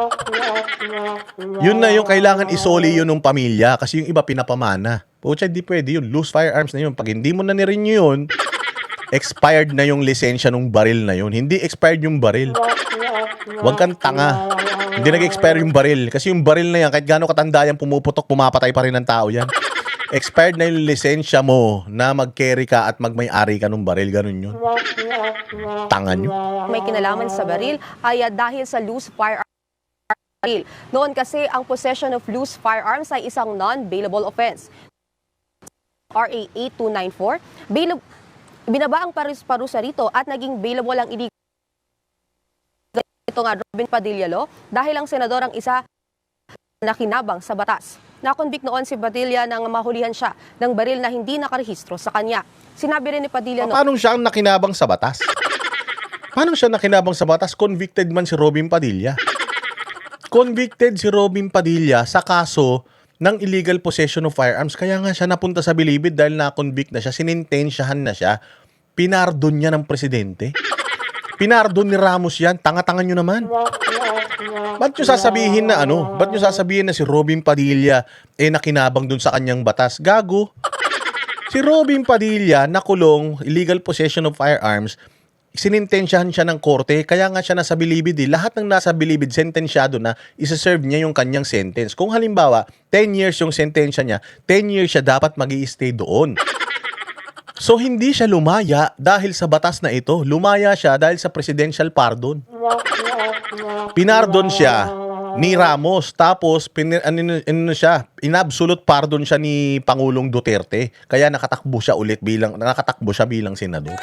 Yun na yung kailangan isoli yun ng pamilya kasi yung iba pinapamana. Pucha, hindi pwede yun. Loose firearms na yun. Pag hindi mo na nirenew yun, expired na yung lisensya ng baril na yun. Hindi expired yung baril. Huwag kang tanga. Hindi nag-expire yung baril. Kasi yung baril na yan, kahit gaano katanda yan, pumuputok, pumapatay pa rin ng tao yan. Expired na yung lisensya mo na mag-carry ka at magmay-ari ka ng baril. Ganun yun. Tanga nyo. May kinalaman sa baril ay dahil sa loose firearms. Noon kasi ang possession of loose firearms ay isang non-bailable offense. RA 8294, binaba ang parusa rito at naging bailable ang illegal ito nga Robin Padilla Law dahil ang senador ang isa na kinabang sa batas. Nakonvict noon si Padilla nang mahulihan siya ng baril na hindi nakarehistro sa kanya. Sinabi rin ni Padilla noon. Paano siya ang nakinabang sa batas? Paano siya nakinabang sa batas? Convicted man si Robin Padilla. Convicted si Robin Padilla sa kaso ng illegal possession of firearms. Kaya nga siya napunta sa bilibid dahil na-convict na siya, sinintensyahan na siya, pinardon niya ng presidente. Pinardon ni Ramos yan. Tanga-tanga nyo naman. Ba't nyo sasabihin na Ba't nyo sasabihin na si Robin Padilla nakinabang dun sa kanyang batas? Gago. Si Robin Padilla nakulong, illegal possession of firearms, sinintensyahan siya ng korte, kaya nga siya nasa bilibid. Lahat ng nasa bilibid, sentensyado na, isa-serve niya yung kanyang sentence. Kung halimbawa, 10 years yung sentensya niya, 10 years siya dapat mag-i-stay doon. So, hindi siya lumaya dahil sa batas na ito. Lumaya siya dahil sa presidential pardon. Pinardon siya ni Ramos. Tapos, inabsolute pardon siya ni Pangulong Duterte. Kaya nakatakbo siya bilang senador.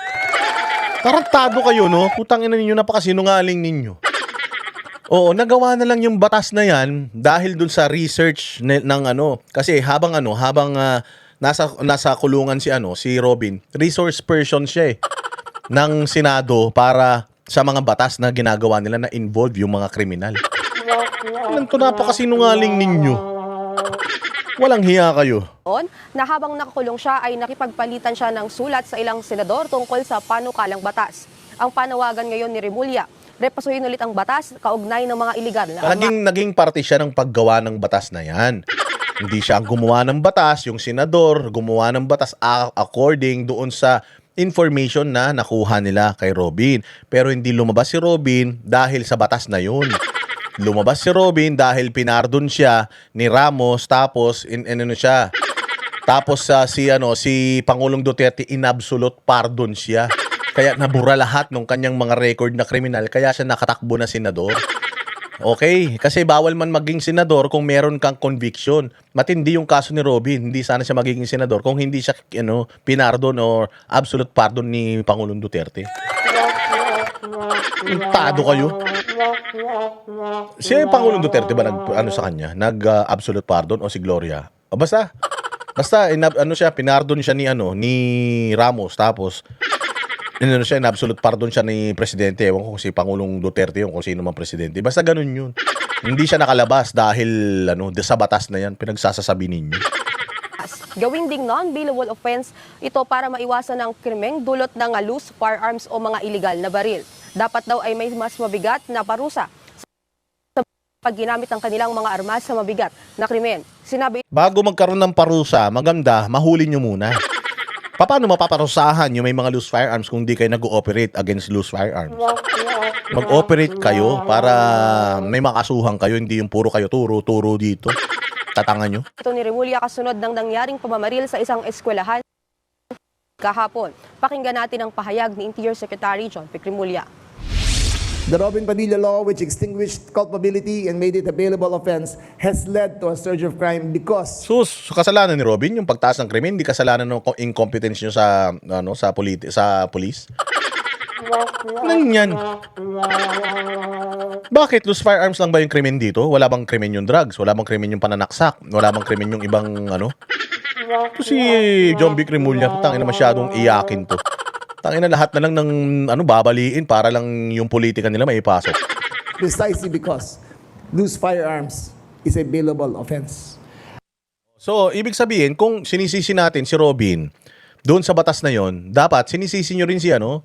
Tarantado kayo, no? Putang ina ninyo, napakasinungaling ninyo. Oo, nagawa na lang yung batas na yan dahil dun sa research ng Kasi habang nasa kulungan si Robin, resource person siya ng Senado para sa mga batas na ginagawa nila na involve yung mga kriminal. Ito napakasinungaling ninyo. Walang hiya kayo. Na habang nakakulong siya ay nakipagpalitan siya ng sulat sa ilang senador tungkol sa panukalang batas. Ang panawagan ngayon ni Remulla, repasuhin ulit ang batas kaugnay ng mga iligal na Naging parte siya ng paggawa ng batas na yan. Hindi siya ang gumawa ng batas, yung senador gumawa ng batas according doon sa information na nakuha nila kay Robin. Pero hindi lumabas si Robin dahil sa batas na yun. Lumabas si Robin dahil pinardon siya ni Ramos tapos si Pangulong Duterte inabsolute pardon siya. Kaya nabura lahat ng kanyang mga record na kriminal kaya siya nakatakbo na senador. Okay, kasi bawal man maging senador kung meron kang conviction. Matindi yung kaso ni Robin, hindi sana siya magiging senador kung hindi siya pinardon or absolute pardon ni Pangulong Duterte. Tado kayo. Si Pangulong Duterte ba sa kanya? Nag-absolute pardon o si Gloria? Basta pinardon siya ni Ramos tapos absolute pardon siya ni Presidente. Ewan ko kung si Pangulong Duterte yung kung sino man Presidente. Basta ganun yun. Hindi siya nakalabas dahil sa batas na yan, pinagsasasabi ninyo. Gawin ding non-bailable offense ito para maiwasan ang krimeng dulot ng loose firearms o mga illegal na baril. Dapat daw ay may mas mabigat na parusa sa pag ginamit ng kanilang mga armas sa mabigat na krimen. Bago magkaroon ng parusa, maganda, mahuli nyo muna. Paano mapaparusahan yung may mga loose firearms kung di kayo nag-ooperate against loose firearms? Mag-operate kayo para may makasuhan kayo, hindi yung puro kayo turo dito. Tatanga nyo. Ito ni Remulla kasunod ng nangyaring pamamaril sa isang eskwelahan kahapon. Pakinggan natin ang pahayag ni Interior Secretary John Vic Remulla. The Robin Padilla Law, which extinguished culpability and made it a bailable offense, has led to a surge of crime because... Kasalanan ni Robin yung pagtaas ng krimen, hindi kasalanan ng incompetence nyo sa police. Nang yan. Bakit? Loose firearms lang ba yung krimen dito? Wala bang krimen yung drugs? Wala bang krimen yung pananaksak? Wala bang krimen yung ibang ano? Ito si John Vic Remulla, tangina masyadong iyakin to. Tangina lahat na lang ng ano babaliin para lang yung politika nila maipasok. Precisely because loose firearms is a bailable offense. So, ibig sabihin, kung sinisisi natin si Robin doon sa batas na yon, dapat sinisisi nyo rin si ano,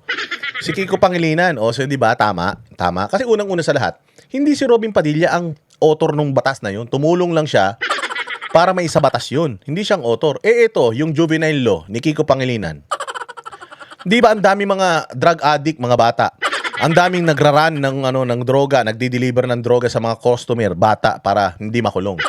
si Kiko Pangilinan. O, so, di ba? Tama. Tama. Kasi unang-una sa lahat, hindi si Robin Padilla ang author ng batas na yon. Tumulong lang siya para may isa batas yun. Hindi siyang author. Eh, ito, yung juvenile law ni Kiko Pangilinan. Di ba ang dami mga drug addict, mga bata? Ang daming nagraran ng droga, nagdi-deliver ng droga sa mga customer, bata, para hindi makulong.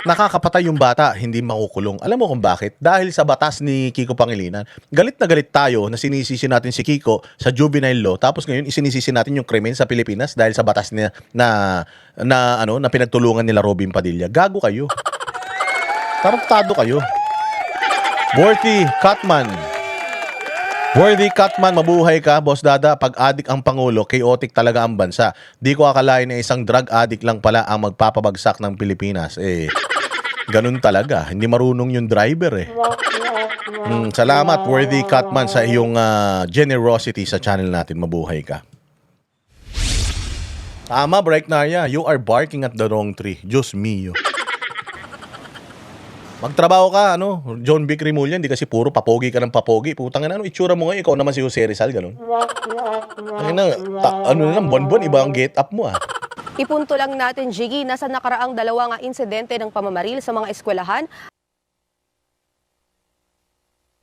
Nakakapatay yung bata, hindi makukulong. Alam mo kung bakit? Dahil sa batas ni Kiko Pangilinan. Galit na galit tayo na sinisisi natin si Kiko sa juvenile law, tapos ngayon isinisisi natin yung krimen sa Pilipinas dahil sa batas niya na pinagtulungan nila Robin Padilla. Gago kayo. Tarantado kayo. Worthy Catman, mabuhay ka, Boss Dada. Pag addict ang Pangulo, chaotic talaga ang bansa. Di ko akalain na isang drug addict lang pala ang magpapabagsak ng Pilipinas. Eh, ganun talaga. Hindi marunong yung driver eh. Salamat, Worthy Catman, sa iyong generosity sa channel natin. Mabuhay ka. Tama, Break Narya. You are barking at the wrong tree. Diyos mio. Magtrabaho ka, John Vic Remulla, hindi kasi puro papogi ka ng papogi. Putang ina, itsura mo ngayon, ikaw naman si Jose Rizal, ganun. Buwan-buwan, iba ang get up mo, ah. Ipunto lang natin, Jiggy, nasa nakaraang dalawang insidente ng pamamaril sa mga eskwelahan.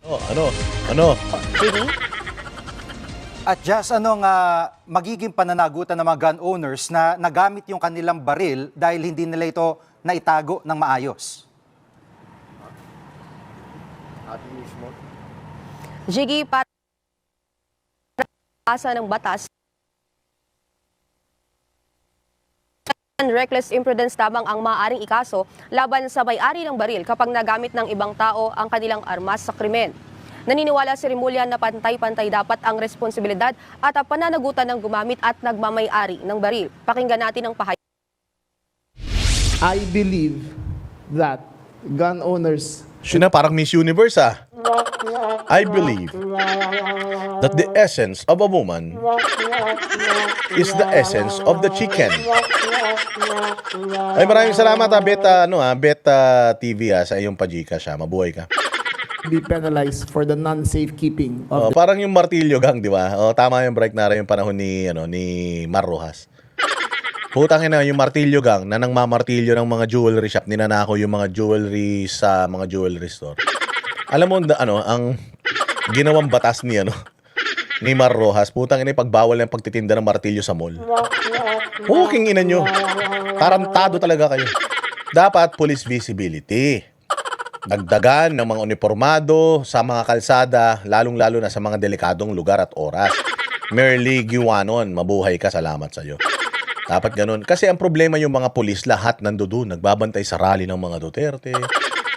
Ano? Jiggy? At just magiging pananagutan ng mga gun owners na nagamit yung kanilang baril dahil hindi nila ito naitago ng maayos. Jiggy, para asa ng batas, reckless imprudence tabang ang maaaring ikaso laban sa may-ari ng baril kapag nagamit ng ibang tao ang kanilang armas sa krimen. Naniniwala si Remulla na pantay-pantay dapat ang responsibilidad at pananagutan ng gumamit at nagmamay-ari ng baril. Pakinggan natin ang pahayag. I believe that gun owners Siya na parang Miss Universe, ah. I believe that the essence of a woman is the essence of the chicken. Ay, maraming salamat, Beta TV, sa iyong pajika siya. Mabuhay ka. be penalized for the non-safekeeping of Parang yung martilyo gang, di ba? Tama yung break na rin yung panahon ni Mar Rojas. Putang ina, yung martilyo gang na nang mamartilyo ng mga jewelry shop, ninanako yung mga jewelry sa mga jewelry store. Alam mo, ang ginawang batas ni Mar Rojas, putang ina, pagbawal ng pagtitinda ng martilyo sa mall. Huking ina nyo. Tarantado talaga kayo. Dapat police visibility. Dagdagan ng mga uniformado sa mga kalsada, lalong-lalo na sa mga delikadong lugar at oras. Merely Giwanon, mabuhay ka, salamat sa'yo. Dapat ganun. Kasi ang problema yung mga pulis, lahat nandoon. Nagbabantay sa rally ng mga Duterte,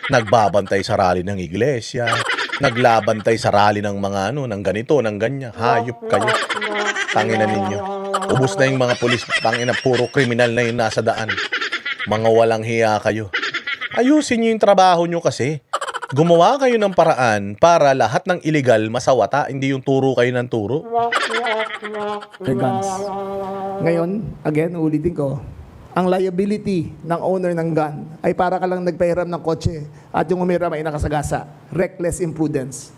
nagbabantay sa rally ng iglesia, naglabantay sa rally ng mga ng ganito, ng ganyan. Hayop kayo. Tangina ninyo. Ubus na yung mga pulis. Tangina, puro kriminal na yung nasa daan. Mga walang hiya kayo. Ayusin nyo yung trabaho nyo kasi. Gumawa kayo ng paraan para lahat ng illegal masawata, hindi yung turo kayo ng turo. their guns. Ngayon, again, ulitin ko, ang liability ng owner ng gun ay para ka lang nagpahiram ng kotse at yung umiram ay nakasagasa. Reckless imprudence.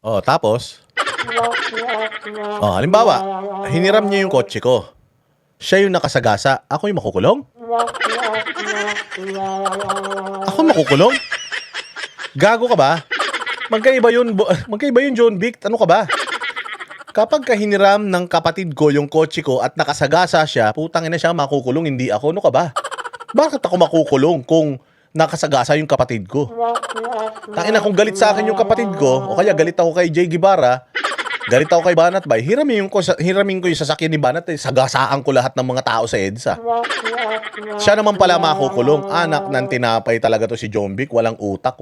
Tapos? Halimbawa, hiniram niya yung kotse ko. Siya yung nakasagasa. Ako yung makukulong? Ako makukulong? Gago ka ba? Magkaiba yun, John Vic. Ano ka ba? Kapag hiniram ng kapatid ko yung kotse ko at nakasagasa siya, putang ina siya makukulong, hindi ako. Ano ka ba? Bakit ako makukulong kung nakasagasa yung kapatid ko? Tangina, kung galit sa akin yung kapatid ko, o kaya galit ako kay Jay Guevara, galit ako kay Banat Bay, hiramin ko yung sasakyan ni Banat, sagasaan ko lahat ng mga tao sa EDSA. Siya naman pala makukulong. Anak ng tinapay talaga to si John Vic, walang utak,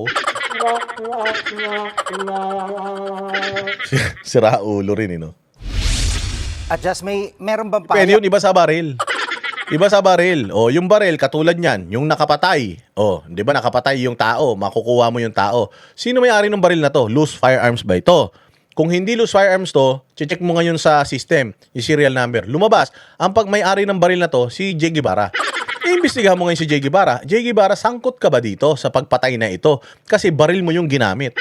Sira ulo rin, At just meron bang Pwede yun, iba sa baril. Iba sa baril. O, yung baril, katulad niyan, yung nakapatay. O, di ba nakapatay yung tao, makukuha mo yung tao. Sino may-ari ng baril na to? Loose firearms ba ito? Kung hindi loose firearms to, check mo ngayon sa system, yung serial number. Lumabas, ang pag-may-ari ng baril na to, si J. Guevara. Iimbestigahan mo ngayon si J. Guevara. J. Guevara, sangkot ka ba dito sa pagpatay na ito? Kasi baril mo yung ginamit.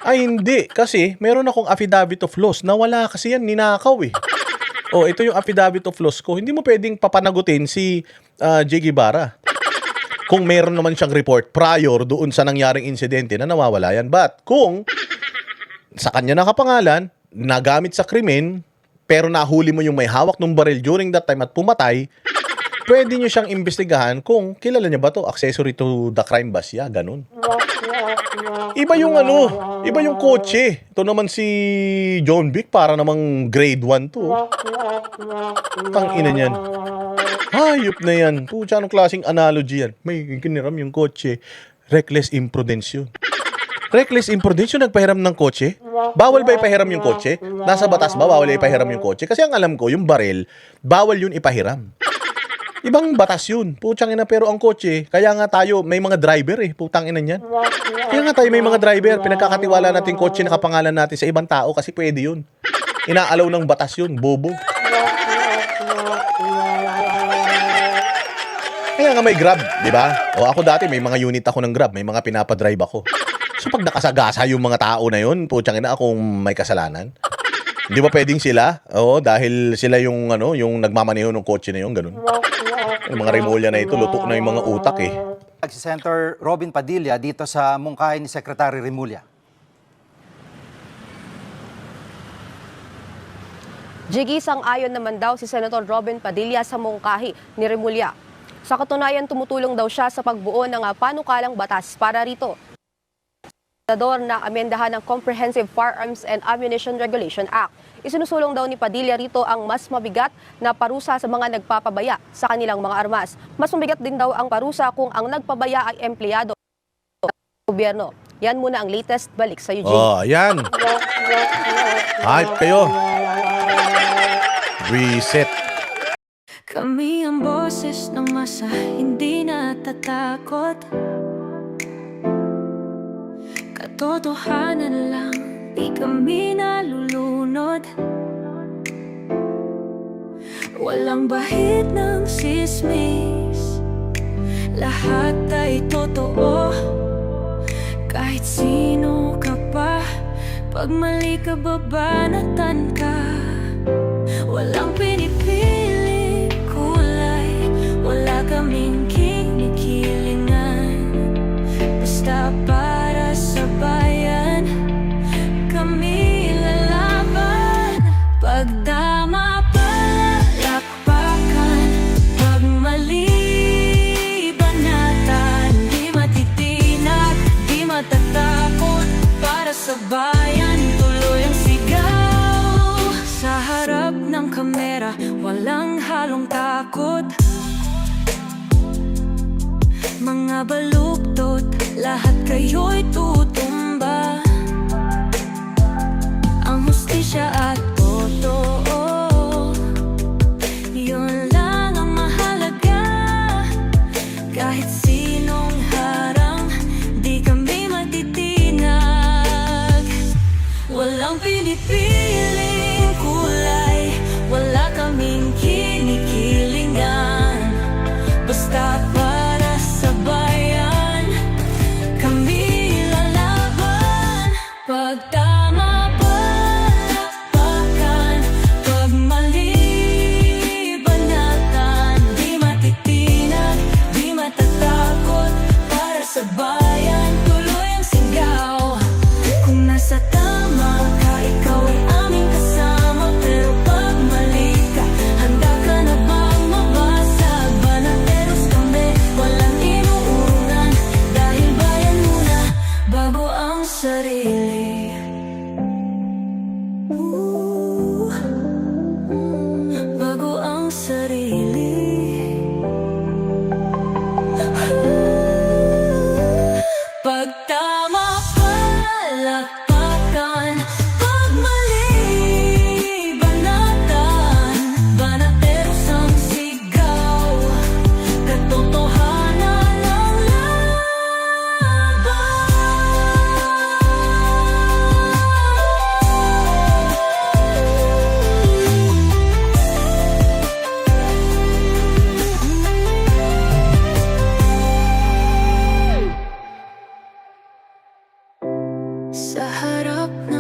Ay, hindi. Kasi meron akong affidavit of loss na wala kasi yan, ninakaw eh. Oh, ito yung affidavit of loss ko. Hindi mo pwedeng papanagutin si J. Guevara. Kung meron naman siyang report prior doon sa nangyaring insidente na nawawala yan. But kung sa kanya nakapangalan, nagamit sa krimen, pero nahuli mo yung may hawak ng baril during that time at pumatay, pwede nyo siyang imbestigahan kung kilala niya ba to, accessory to the crime ba siya, ganun. Iba yung iba yung kotse. Ito naman si John Vic, para namang grade 1 to. Tangina niyan. Hayop na yan. Pucha, anong klaseng analogy yan? May kiniram yung kotse. Reckless imprudence yun. Reckless imprudence yung nagpahiram ng kotse? Bawal ba ipahiram yung kotse? Nasa batas ba bawal ipahiram yung kotse? Kasi ang alam ko, yung baril, bawal yun ipahiram. Ibang batas yun. Putang ina, pero ang kotse, kaya nga tayo, may mga driver eh. Putang ina niyan. Kaya nga tayo may mga driver. Pinagkakatiwala natin yung kotse, nakapangalan natin sa ibang tao kasi pwede yun. Inaalaw ng batas yun, bobo. Kaya nga may Grab, di ba? O ako dati, may mga unit ako ng Grab, may mga pinapadrive ako. So pag nakasagasa yung mga tao na yun, putang ina, akong may kasalanan. Di ba pwedeng sila? Oo, dahil sila yung yung nagmamaneho ng kotse na yun, ganun. Yung mga Remulla na ito, lutok na yung mga utak eh. Si Senator Robin Padilla dito sa mungkahi ni Secretary Remulla. Jiggy, sang-ayon naman daw si Senator Robin Padilla sa mungkahi ni Remulla. Sa katunayan, tumutulong daw siya sa pagbuo ng panukalang batas para rito na amendahan ng Comprehensive Firearms and Ammunition Regulation Act. Isinusulong daw ni Padilla rito ang mas mabigat na parusa sa mga nagpapabaya sa kanilang mga armas. Mas mabigat din daw ang parusa kung ang nagpabaya ay empleyado ng gobyerno. Yan muna ang latest. Balik sa Eugene. Oh, ayan. Hype kayo. Reset. Kami ang boses ng masa, hindi natatakot. Katotohanan lang, di kami nalulunod. Walang bahid ng sismis, lahat ay totoo. Kahit sino ka pa, pag mali ka babanatan ka. Walang pinipiling kulay, wala kaming kinikilingan. Basta para sa bayan, kami lalaban. Pagdama palakpakan, pag mali banatan. Di matitinag, di matatakot, para sa bayan tuloy ang sigaw. Sa harap ng kamera, walang halong takot. Mga baluktot, lahat kayo'y tutumba. Ang hustisya at totoo, yun lang ang mahalaga. Kahit sinong harang, di kami matitinag. Walang pinipiling kulay, wala kaming kinikilingan. Basta para sa bayan, kami lalaban. Pag tama palakpakan, pag mali banatan. Di matitinag, di matatakot, para sa bayan tuloy ang sigaw. Kung nasa tama ka, ikaw ay aming kasama. Pero pag mali ka, handa ka sa harap ng